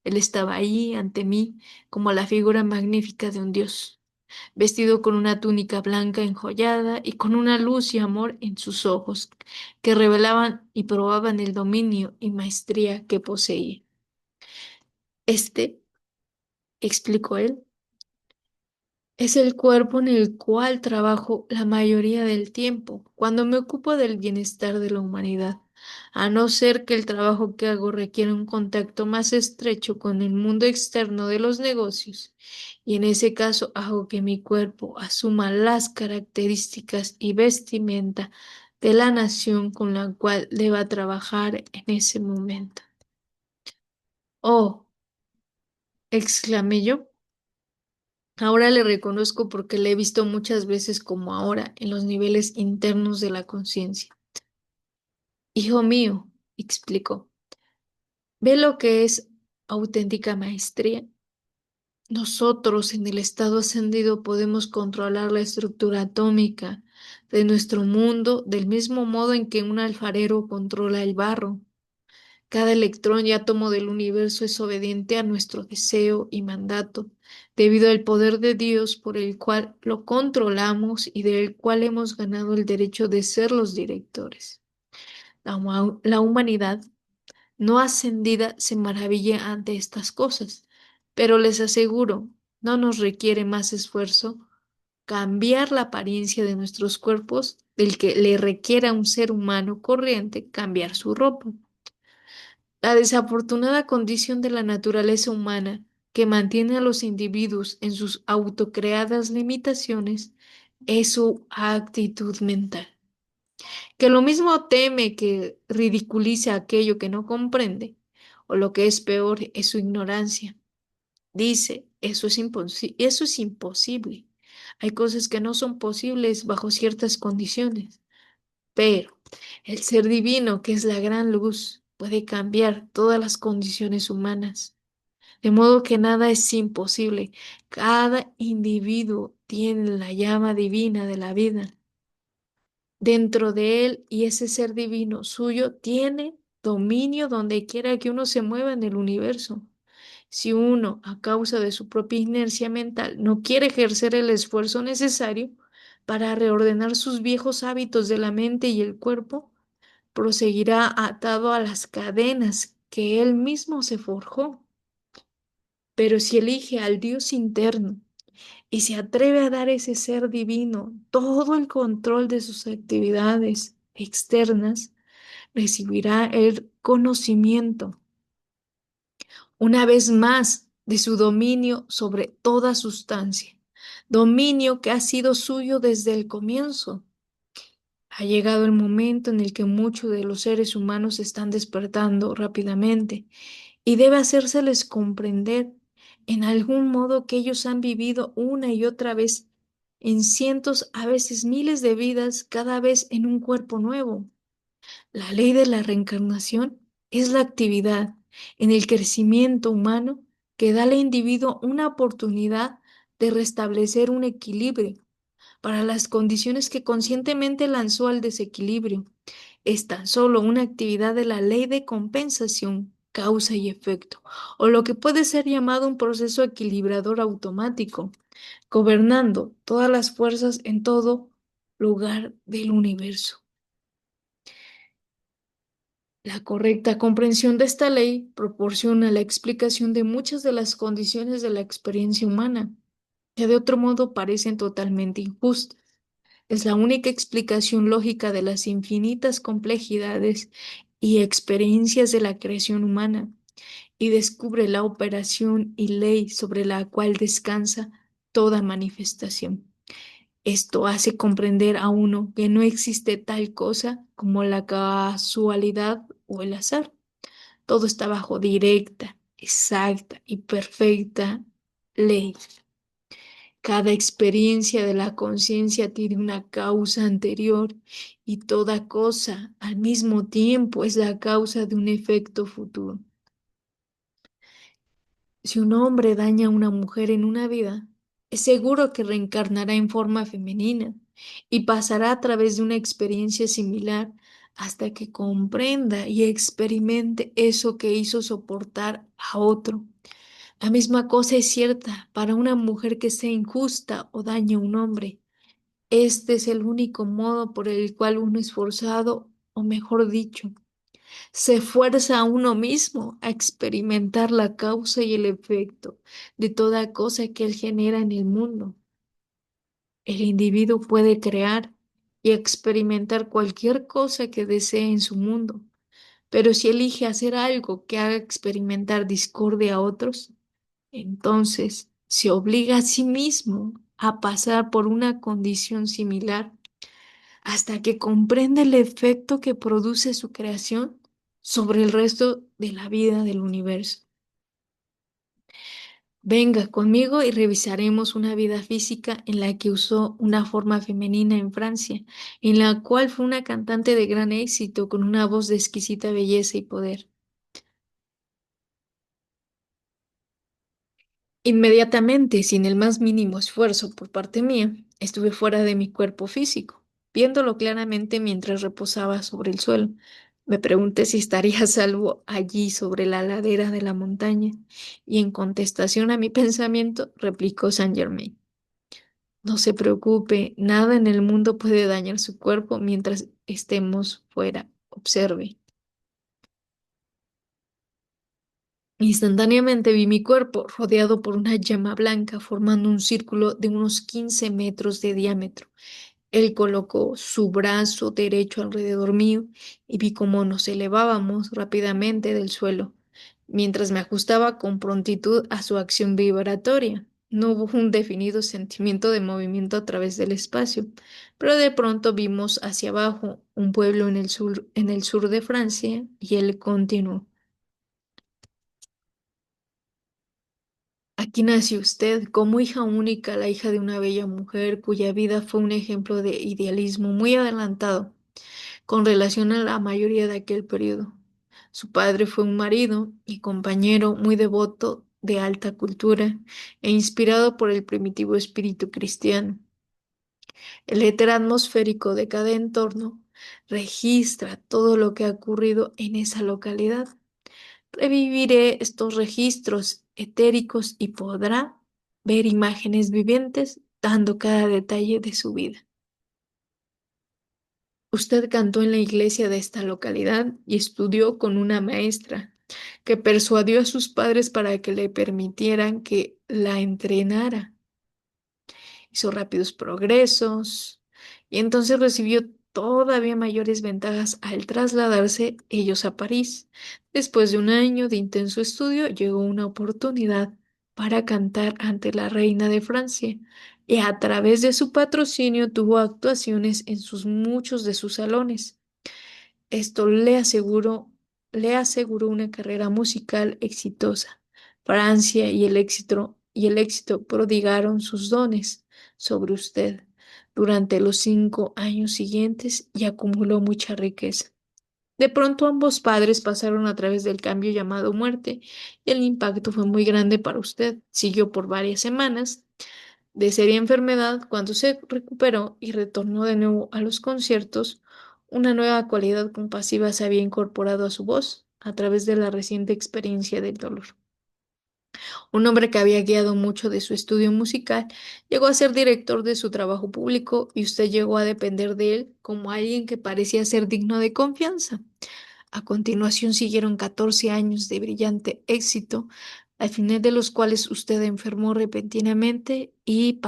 él estaba allí ante mí como la figura magnífica de un dios. vestido con una túnica blanca enjollada y con una luz y amor en sus ojos, que revelaban y probaban el dominio y maestría que poseía. Este, explicó él, es el cuerpo en el cual trabajo la mayoría del tiempo, cuando me ocupo del bienestar de la humanidad, a no ser que el trabajo que hago requiera un contacto más estrecho con el mundo externo de los negocios, y en ese caso hago que mi cuerpo asuma las características y vestimenta de la nación con la cual deba trabajar en ese momento. Oh, exclamé yo. Ahora le reconozco porque le he visto muchas veces como ahora en los niveles internos de la conciencia. Hijo mío, explicó, ¿ve lo que es auténtica maestría? Nosotros en el estado ascendido podemos controlar la estructura atómica de nuestro mundo del mismo modo en que un alfarero controla el barro. Cada electrón y átomo del universo es obediente a nuestro deseo y mandato, debido al poder de Dios por el cual lo controlamos y del cual hemos ganado el derecho de ser los directores. La humanidad no ascendida se maravilla ante estas cosas, pero les aseguro, no nos requiere más esfuerzo cambiar la apariencia de nuestros cuerpos del que le requiera a un ser humano corriente cambiar su ropa. La desafortunada condición de la naturaleza humana que mantiene a los individuos en sus autocreadas limitaciones es su actitud mental, que lo mismo teme que ridiculiza aquello que no comprende, o lo que es peor, es su ignorancia. Dice, eso es imposible. Hay cosas que no son posibles bajo ciertas condiciones. Pero el ser divino, que es la gran luz, puede cambiar todas las condiciones humanas. De modo que nada es imposible. Cada individuo tiene la llama divina de la vida dentro de él y ese ser divino suyo tiene dominio donde quiera que uno se mueva en el universo. Si uno, a causa de su propia inercia mental, no quiere ejercer el esfuerzo necesario para reordenar sus viejos hábitos de la mente y el cuerpo, proseguirá atado a las cadenas que él mismo se forjó. Pero si elige al Dios interno y se atreve a dar a ese ser divino todo el control de sus actividades externas, recibirá el conocimiento una vez más de su dominio sobre toda sustancia, dominio que ha sido suyo desde el comienzo. Ha llegado el momento en el que muchos de los seres humanos están despertando rápidamente y debe hacérseles comprender en algún modo que ellos han vivido una y otra vez en cientos, a veces miles de vidas, cada vez en un cuerpo nuevo. La ley de la reencarnación es la actividad en el crecimiento humano que da al individuo una oportunidad de restablecer un equilibrio para las condiciones que conscientemente lanzó al desequilibrio. Es tan solo una actividad de la ley de compensación, causa y efecto, o lo que puede ser llamado un proceso equilibrador automático, gobernando todas las fuerzas en todo lugar del universo. La correcta comprensión de esta ley proporciona la explicación de muchas de las condiciones de la experiencia humana, que de otro modo parecen totalmente injustas. Es la única explicación lógica de las infinitas complejidades y experiencias de la creación humana, y descubre la operación y ley sobre la cual descansa toda manifestación. Esto hace comprender a uno que no existe tal cosa como la casualidad o el azar. Todo está bajo directa, exacta y perfecta ley. Cada experiencia de la conciencia tiene una causa anterior y toda cosa al mismo tiempo es la causa de un efecto futuro. Si un hombre daña a una mujer en una vida, es seguro que reencarnará en forma femenina y pasará a través de una experiencia similar hasta que comprenda y experimente eso que hizo soportar a otro. La misma cosa es cierta para una mujer que sea injusta o dañe a un hombre. Este es el único modo por el cual uno es forzado, o mejor dicho, se fuerza a uno mismo a experimentar la causa y el efecto de toda cosa que él genera en el mundo. El individuo puede crear y experimentar cualquier cosa que desee en su mundo, pero si elige hacer algo que haga experimentar discordia a otros, entonces se obliga a sí mismo a pasar por una condición similar hasta que comprende el efecto que produce su creación sobre el resto de la vida del universo. Venga conmigo y revisaremos una vida física en la que usó una forma femenina en Francia, en la cual fue una cantante de gran éxito con una voz de exquisita belleza y poder. Inmediatamente, sin el más mínimo esfuerzo por parte mía, estuve fuera de mi cuerpo físico, viéndolo claramente mientras reposaba sobre el suelo. Me pregunté si estaría a salvo allí sobre la ladera de la montaña, y en contestación a mi pensamiento, replicó Saint Germain. No se preocupe, nada en el mundo puede dañar su cuerpo mientras estemos fuera. Observe. Instantáneamente vi mi cuerpo rodeado por una llama blanca formando un círculo de unos 15 metros de diámetro. Él colocó su brazo derecho alrededor mío y vi cómo nos elevábamos rápidamente del suelo, mientras me ajustaba con prontitud a su acción vibratoria. No hubo un definido sentimiento de movimiento a través del espacio, pero de pronto vimos hacia abajo un pueblo en el sur de Francia y él continuó. Aquí nació usted como hija única, la hija de una bella mujer cuya vida fue un ejemplo de idealismo muy adelantado con relación a la mayoría de aquel periodo. Su padre fue un marido y compañero muy devoto de alta cultura e inspirado por el primitivo espíritu cristiano. El éter atmosférico de cada entorno registra todo lo que ha ocurrido en esa localidad. Reviviré estos registros etéricos y podrá ver imágenes vivientes dando cada detalle de su vida. Usted cantó en la iglesia de esta localidad y estudió con una maestra que persuadió a sus padres para que le permitieran que la entrenara. Hizo rápidos progresos y entonces recibió todavía mayores ventajas al trasladarse ellos a París. Después de un año de intenso estudio, llegó una oportunidad para cantar ante la reina de Francia y a través de su patrocinio tuvo actuaciones en muchos de sus salones. Esto le aseguró una carrera musical exitosa. Francia y el éxito prodigaron sus dones sobre usted durante los 5 años siguientes y acumuló mucha riqueza. De pronto ambos padres pasaron a través del cambio llamado muerte y el impacto fue muy grande para usted. Siguió por varias semanas de seria enfermedad. Cuando se recuperó y retornó de nuevo a los conciertos, una nueva cualidad compasiva se había incorporado a su voz a través de la reciente experiencia del dolor. Un hombre que había guiado mucho de su estudio musical llegó a ser director de su trabajo público y usted llegó a depender de él como alguien que parecía ser digno de confianza. A continuación siguieron 14 años de brillante éxito, al final de los cuales usted enfermó repentinamente y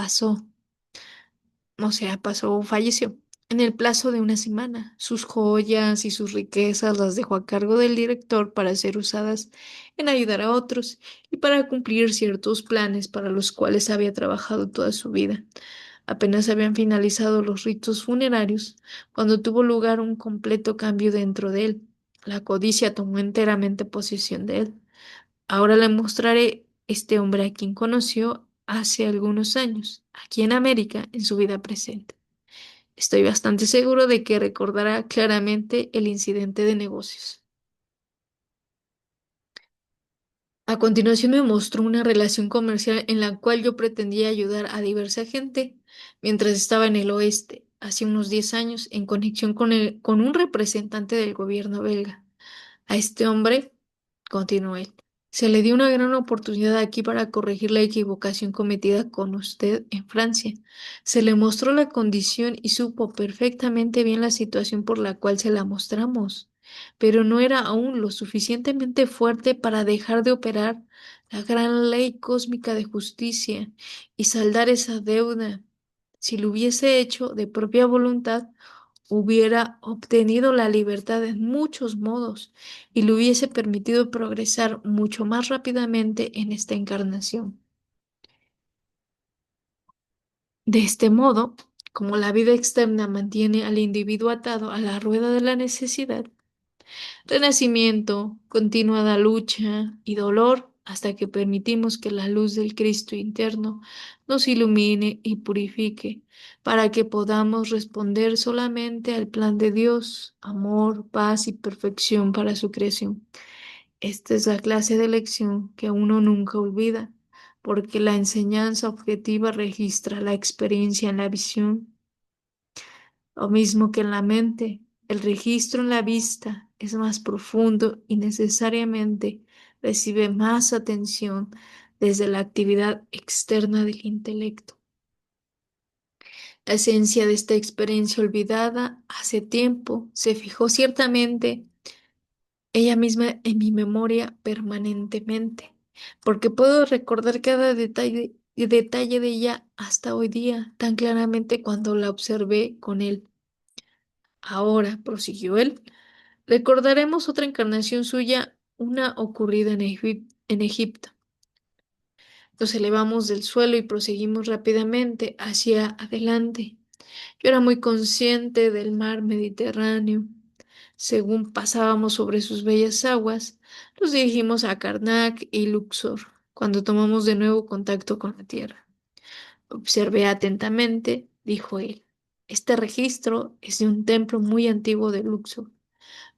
falleció. En el plazo de una semana, sus joyas y sus riquezas las dejó a cargo del director para ser usadas en ayudar a otros y para cumplir ciertos planes para los cuales había trabajado toda su vida. Apenas habían finalizado los ritos funerarios cuando tuvo lugar un completo cambio dentro de él. La codicia tomó enteramente posesión de él. Ahora le mostraré este hombre a quien conoció hace algunos años, aquí en América, en su vida presente. Estoy bastante seguro de que recordará claramente el incidente de negocios. A continuación me mostró una relación comercial en la cual yo pretendía ayudar a diversa gente mientras estaba en el oeste, hace unos 10 años, en conexión con un representante del gobierno belga. A este hombre, continuó él, Se le dio una gran oportunidad aquí para corregir la equivocación cometida con usted en Francia. Se le mostró la condición y supo perfectamente bien la situación por la cual se la mostramos, pero no era aún lo suficientemente fuerte para dejar de operar la gran ley cósmica de justicia y saldar esa deuda. Si lo hubiese hecho de propia voluntad, hubiera obtenido la libertad en muchos modos y le hubiese permitido progresar mucho más rápidamente en esta encarnación. De este modo, como la vida externa mantiene al individuo atado a la rueda de la necesidad, renacimiento, continuada lucha y dolor hasta que permitimos que la luz del Cristo interno nos ilumine y purifique, para que podamos responder solamente al plan de Dios, amor, paz y perfección para su creación. Esta es la clase de lección que uno nunca olvida, porque la enseñanza objetiva registra la experiencia en la visión lo mismo que en la mente, el registro en la vista es más profundo y necesariamente recibe más atención desde la actividad externa del intelecto. La esencia de esta experiencia olvidada hace tiempo se fijó ciertamente ella misma en mi memoria permanentemente, porque puedo recordar cada detalle de ella hasta hoy día, tan claramente cuando la observé con él. Ahora, prosiguió él, recordaremos otra encarnación suya, una ocurrida en Egipto. Nos elevamos del suelo y proseguimos rápidamente hacia adelante. Yo era muy consciente del mar Mediterráneo. Según pasábamos sobre sus bellas aguas, nos dirigimos a Karnak y Luxor, cuando tomamos de nuevo contacto con la tierra. Observé atentamente, dijo él. Este registro es de un templo muy antiguo de Luxor,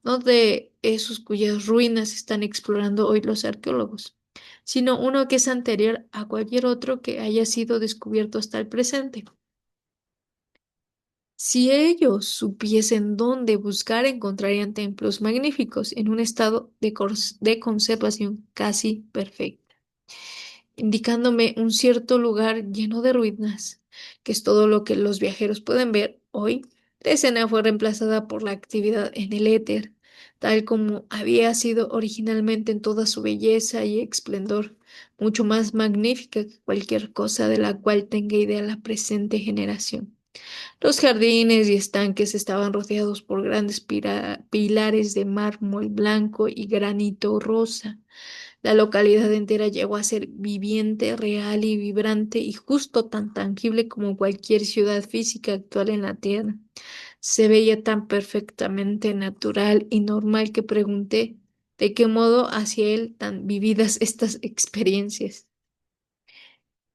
no de esos cuyas ruinas están explorando hoy los arqueólogos, sino uno que es anterior a cualquier otro que haya sido descubierto hasta el presente. Si ellos supiesen dónde buscar, encontrarían templos magníficos en un estado de conservación casi perfecto, indicándome un cierto lugar lleno de ruinas, que es todo lo que los viajeros pueden ver hoy. La escena fue reemplazada por la actividad en el éter, tal como había sido originalmente en toda su belleza y esplendor, mucho más magnífica que cualquier cosa de la cual tenga idea la presente generación. Los jardines y estanques estaban rodeados por grandes pilares de mármol blanco y granito rosa. La localidad entera llegó a ser viviente, real y vibrante y justo tan tangible como cualquier ciudad física actual en la Tierra. Se veía tan perfectamente natural y normal que pregunté de qué modo hacía él tan vividas estas experiencias.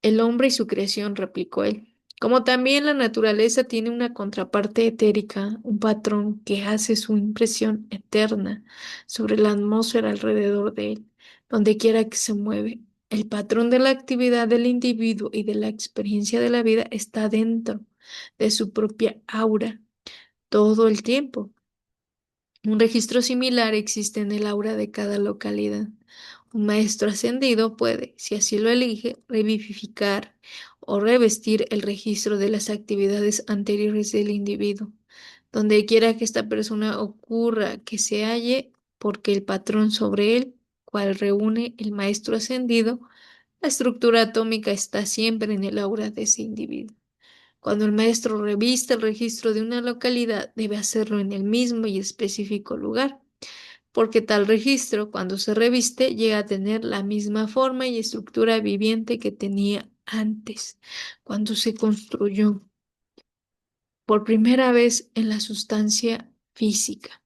El hombre y su creación, replicó él. Como también la naturaleza tiene una contraparte etérica, un patrón que hace su impresión eterna sobre la atmósfera alrededor de él, donde quiera que se mueve. El patrón de la actividad del individuo y de la experiencia de la vida está dentro de su propia aura todo el tiempo. Un registro similar existe en el aura de cada localidad. Un maestro ascendido puede, si así lo elige, revivificar o revestir el registro de las actividades anteriores del individuo, donde quiera que esta persona ocurra que se halle, porque el patrón sobre él, cual reúne el maestro ascendido, la estructura atómica está siempre en el aura de ese individuo. Cuando el maestro revista el registro de una localidad, debe hacerlo en el mismo y específico lugar, porque tal registro, cuando se reviste, llega a tener la misma forma y estructura viviente que tenía antes, cuando se construyó por primera vez en la sustancia física.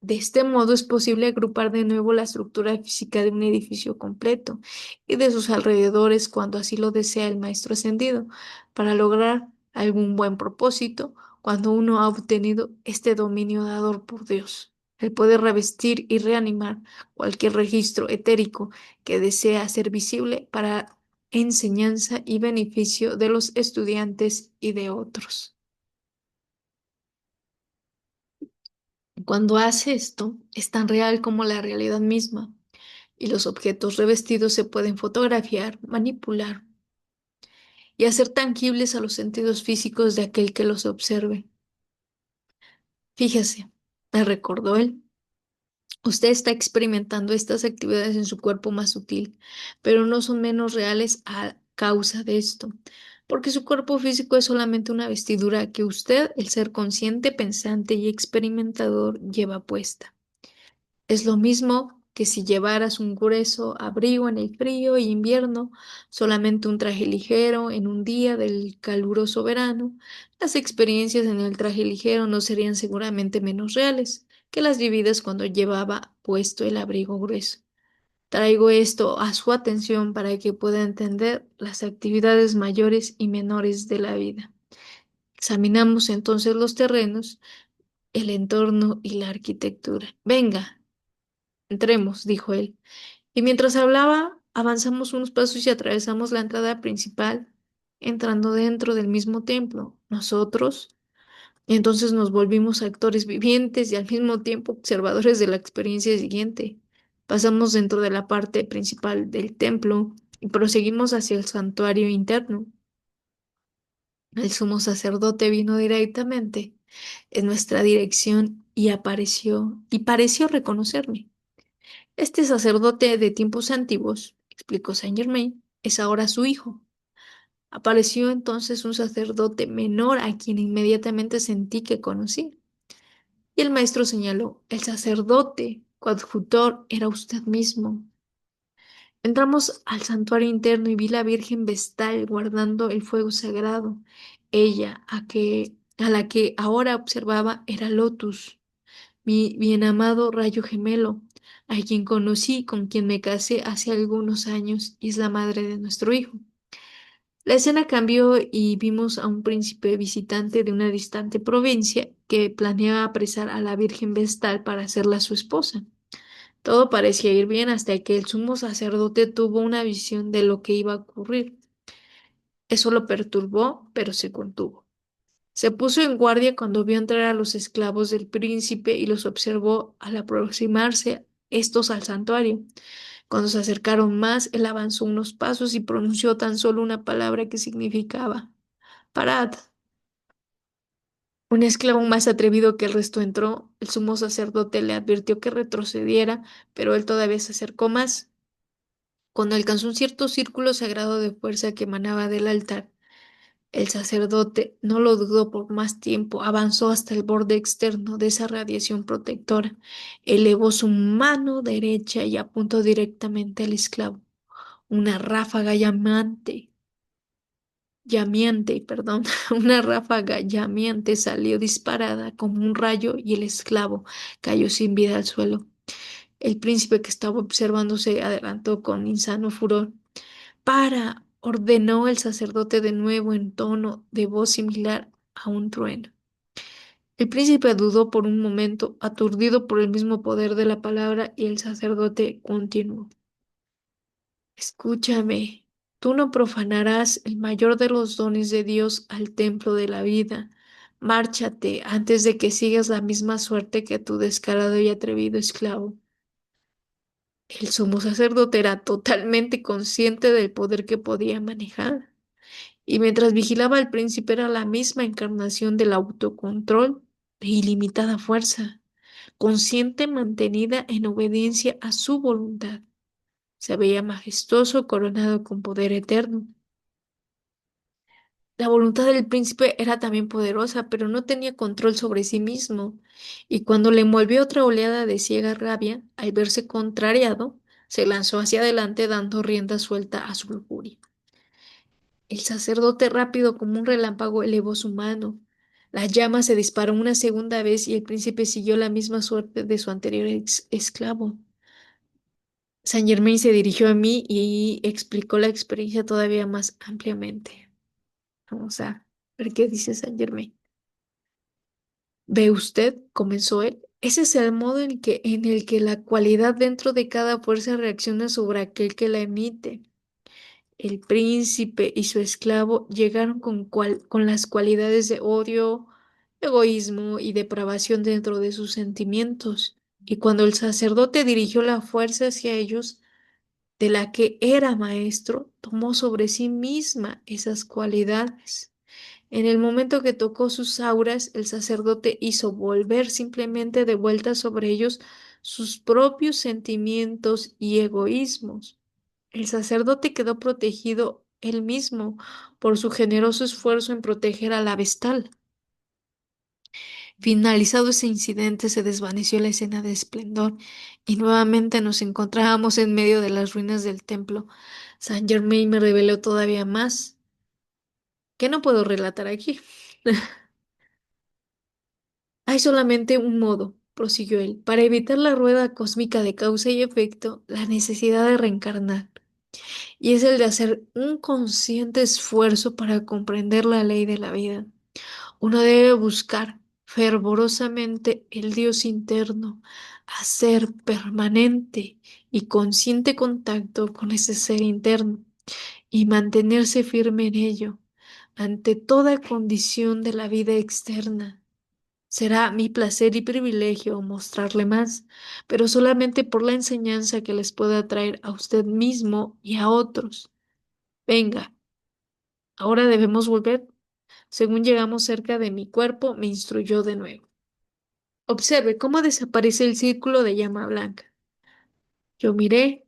De este modo es posible agrupar de nuevo la estructura física de un edificio completo y de sus alrededores cuando así lo desea el maestro ascendido, para lograr algún buen propósito cuando uno ha obtenido este dominio dado por Dios. El poder revestir y reanimar cualquier registro etérico que desea ser visible para enseñanza y beneficio de los estudiantes y de otros. Cuando hace esto, es tan real como la realidad misma. y los objetos revestidos se pueden fotografiar, manipular y hacer tangibles a los sentidos físicos de aquel que los observe. Fíjese, me recordó él. Usted está experimentando estas actividades en su cuerpo más sutil, pero no son menos reales a causa de esto, porque su cuerpo físico es solamente una vestidura que usted, el ser consciente, pensante y experimentador, lleva puesta. Es lo mismo que si llevaras un grueso abrigo en el frío y invierno, solamente un traje ligero en un día del caluroso verano. Las experiencias en el traje ligero no serían seguramente menos reales que las vividas cuando llevaba puesto el abrigo grueso. Traigo esto a su atención para que pueda entender las actividades mayores y menores de la vida. Examinamos entonces los terrenos, el entorno y la arquitectura. Venga, entremos, dijo él. Y mientras hablaba, avanzamos unos pasos y atravesamos la entrada principal, entrando dentro del mismo templo. Nosotros, entonces nos volvimos actores vivientes y al mismo tiempo observadores de la experiencia siguiente. Pasamos dentro de la parte principal del templo y proseguimos hacia el santuario interno. El sumo sacerdote vino directamente en nuestra dirección y pareció reconocerme. Este sacerdote de tiempos antiguos, explicó Saint Germain, es ahora su hijo. Apareció entonces un sacerdote menor a quien inmediatamente sentí que conocí. Y el maestro señaló, el sacerdote coadjutor era usted mismo. Entramos al santuario interno y vi la Virgen Vestal guardando el fuego sagrado. Ella, a la que ahora observaba, era Lotus, mi bien amado rayo gemelo, a quien conocí, con quien me casé hace algunos años y es la madre de nuestro hijo. La escena cambió y vimos a un príncipe visitante de una distante provincia que planeaba apresar a la Virgen Vestal para hacerla su esposa. Todo parecía ir bien hasta que el sumo sacerdote tuvo una visión de lo que iba a ocurrir. Eso lo perturbó, pero se contuvo. Se puso en guardia cuando vio entrar a los esclavos del príncipe y los observó al aproximarse estos al santuario. Cuando se acercaron más, él avanzó unos pasos y pronunció tan solo una palabra que significaba parad. Un esclavo más atrevido que el resto entró. El sumo sacerdote le advirtió que retrocediera, pero él todavía se acercó más. Cuando alcanzó un cierto círculo sagrado de fuerza que emanaba del altar, el sacerdote no lo dudó por más tiempo, avanzó hasta el borde externo de esa radiación protectora, elevó su mano derecha y apuntó directamente al esclavo. Una ráfaga perdón, una ráfaga llameante salió disparada como un rayo y el esclavo cayó sin vida al suelo. El príncipe que estaba observando se adelantó con insano furor. Para, ordenó el sacerdote de nuevo en tono de voz similar a un trueno. El príncipe dudó por un momento, aturdido por el mismo poder de la palabra, y el sacerdote continuó. Escúchame, tú no profanarás el mayor de los dones de Dios al templo de la vida. Márchate antes de que sigas la misma suerte que tu descarado y atrevido esclavo. El sumo sacerdote era totalmente consciente del poder que podía manejar. Y mientras vigilaba al príncipe era la misma encarnación del autocontrol de ilimitada fuerza, consciente mantenida en obediencia a su voluntad. Se veía majestuoso, coronado con poder eterno. La voluntad del príncipe era también poderosa, pero no tenía control sobre sí mismo, y cuando le envolvió otra oleada de ciega rabia, al verse contrariado, se lanzó hacia adelante dando rienda suelta a su lujuria. El sacerdote, rápido como un relámpago, elevó su mano. La llama se disparó una segunda vez y el príncipe siguió la misma suerte de su anterior esclavo. Saint Germain se dirigió a mí y explicó la experiencia todavía más ampliamente. Vamos a ver qué dice Saint Germain. ¿Ve usted? Comenzó él. Ese es el modo en el que la cualidad dentro de cada fuerza reacciona sobre aquel que la emite. El príncipe y su esclavo llegaron con las cualidades de odio, egoísmo y depravación dentro de sus sentimientos, y cuando el sacerdote dirigió la fuerza hacia ellos, de la que era maestro, tomó sobre sí misma esas cualidades. En el momento que tocó sus auras, el sacerdote hizo volver simplemente de vuelta sobre ellos sus propios sentimientos y egoísmos. El sacerdote quedó protegido él mismo por su generoso esfuerzo en proteger a la vestal. Finalizado ese incidente, se desvaneció la escena de esplendor y nuevamente nos encontrábamos en medio de las ruinas del templo. Saint Germain me reveló todavía más, que no puedo relatar aquí. Hay solamente un modo, prosiguió él, para evitar la rueda cósmica de causa y efecto, la necesidad de reencarnar, y es el de hacer un consciente esfuerzo para comprender la ley de la vida. Uno debe buscar fervorosamente el Dios interno, hacer permanente y consciente contacto con ese ser interno y mantenerse firme en ello ante toda condición de la vida externa. Será mi placer y privilegio mostrarle más, pero solamente por la enseñanza que les pueda traer a usted mismo y a otros. Venga, ahora debemos volver. Según llegamos cerca de mi cuerpo, me instruyó de nuevo. Observe cómo desaparece el círculo de llama blanca. Yo miré,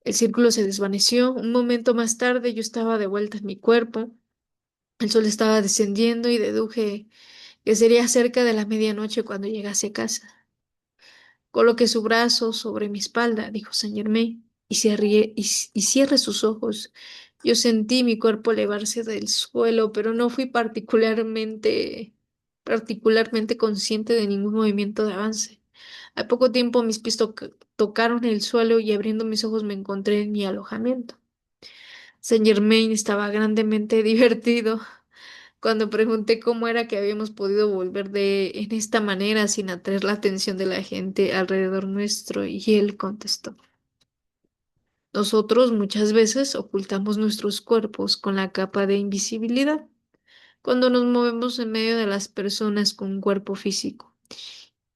el círculo se desvaneció. Un momento más tarde yo estaba de vuelta en mi cuerpo. El sol estaba descendiendo y deduje que sería cerca de la medianoche cuando llegase a casa. Coloque su brazo sobre mi espalda, dijo Saint Germain, y cierre sus ojos. Yo sentí mi cuerpo elevarse del suelo, pero no fui particularmente consciente de ningún movimiento de avance. Al poco tiempo mis pies tocaron el suelo y abriendo mis ojos me encontré en mi alojamiento. Saint Germain estaba grandemente divertido. Cuando pregunté cómo era que habíamos podido volver en esta manera sin atraer la atención de la gente alrededor nuestro, y él contestó: nosotros muchas veces ocultamos nuestros cuerpos con la capa de invisibilidad cuando nos movemos en medio de las personas con un cuerpo físico.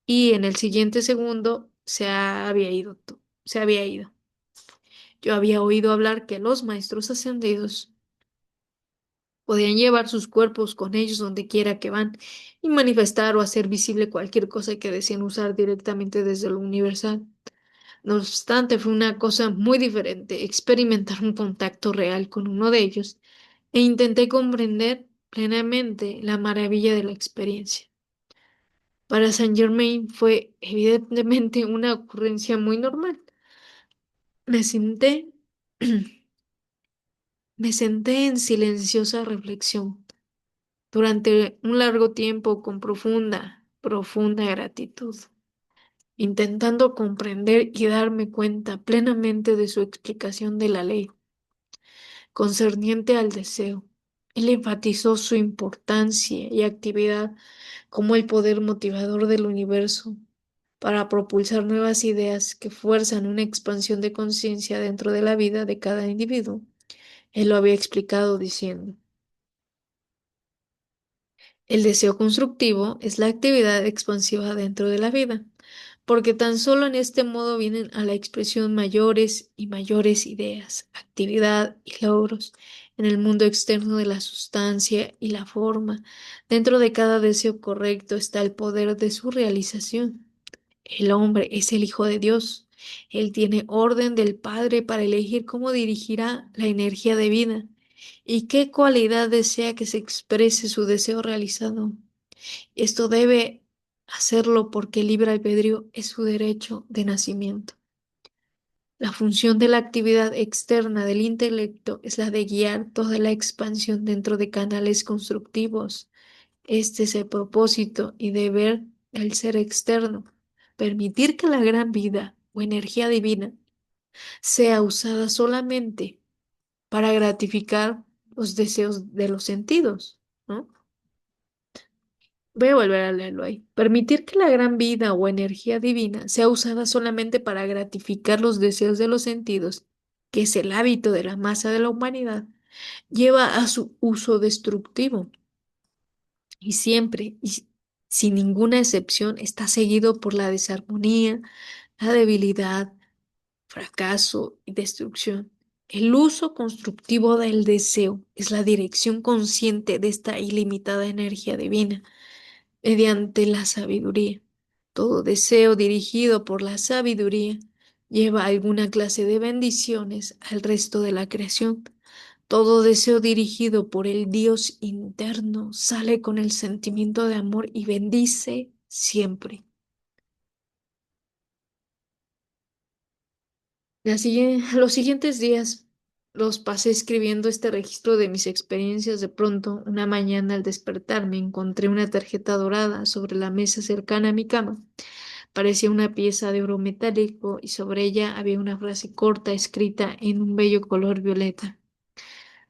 Y en el siguiente segundo se había ido. Yo había oído hablar que los maestros ascendidos podían llevar sus cuerpos con ellos donde quiera que van y manifestar o hacer visible cualquier cosa que deseen usar directamente desde lo universal. No obstante, fue una cosa muy diferente experimentar un contacto real con uno de ellos e intenté comprender plenamente la maravilla de la experiencia. Para Saint Germain fue evidentemente una ocurrencia muy normal. Me senté, me senté en silenciosa reflexión durante un largo tiempo con profunda gratitud, intentando comprender y darme cuenta plenamente de su explicación de la ley concerniente al deseo. Él enfatizó su importancia y actividad como el poder motivador del universo para propulsar nuevas ideas que fuerzan una expansión de conciencia dentro de la vida de cada individuo. Él lo había explicado diciendo: el deseo constructivo es la actividad expansiva dentro de la vida, porque tan solo en este modo vienen a la expresión mayores y mayores ideas, actividad y logros en el mundo externo de la sustancia y la forma. Dentro de cada deseo correcto está el poder de su realización. El hombre es el Hijo de Dios. Él tiene orden del Padre para elegir cómo dirigirá la energía de vida y qué cualidad desea que se exprese su deseo realizado. Esto debe hacerlo porque el libre albedrío es su derecho de nacimiento. La función de la actividad externa del intelecto es la de guiar toda la expansión dentro de canales constructivos. Este es el propósito y deber del ser externo: permitir que la gran vida o energía divina sea usada solamente para gratificar los deseos de los sentidos, ¿no? Voy a volver a leerlo ahí. Permitir que la gran vida o energía divina sea usada solamente para gratificar los deseos de los sentidos, que es el hábito de la masa de la humanidad, lleva a su uso destructivo y siempre, sin ninguna excepción, está seguido por la desarmonía, la debilidad, fracaso y destrucción. El uso constructivo del deseo es la dirección consciente de esta ilimitada energía divina mediante la sabiduría. Todo deseo dirigido por la sabiduría lleva alguna clase de bendiciones al resto de la creación. Todo deseo dirigido por el Dios interno sale con el sentimiento de amor y bendice siempre. Los siguientes días los pasé escribiendo este registro de mis experiencias. De pronto, una mañana al despertarme, encontré una tarjeta dorada sobre la mesa cercana a mi cama. Parecía una pieza de oro metálico y sobre ella había una frase corta escrita en un bello color violeta.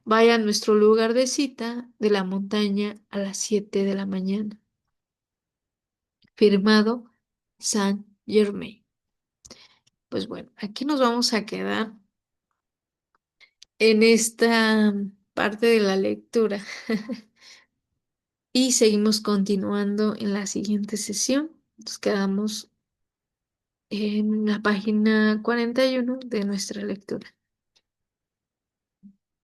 Vaya a nuestro lugar de cita de la montaña a las 7 de la mañana. Firmado Saint Germain. Pues bueno, aquí nos vamos a quedar en esta parte de la lectura y seguimos continuando en la siguiente sesión. Nos quedamos en la página 41 de nuestra lectura.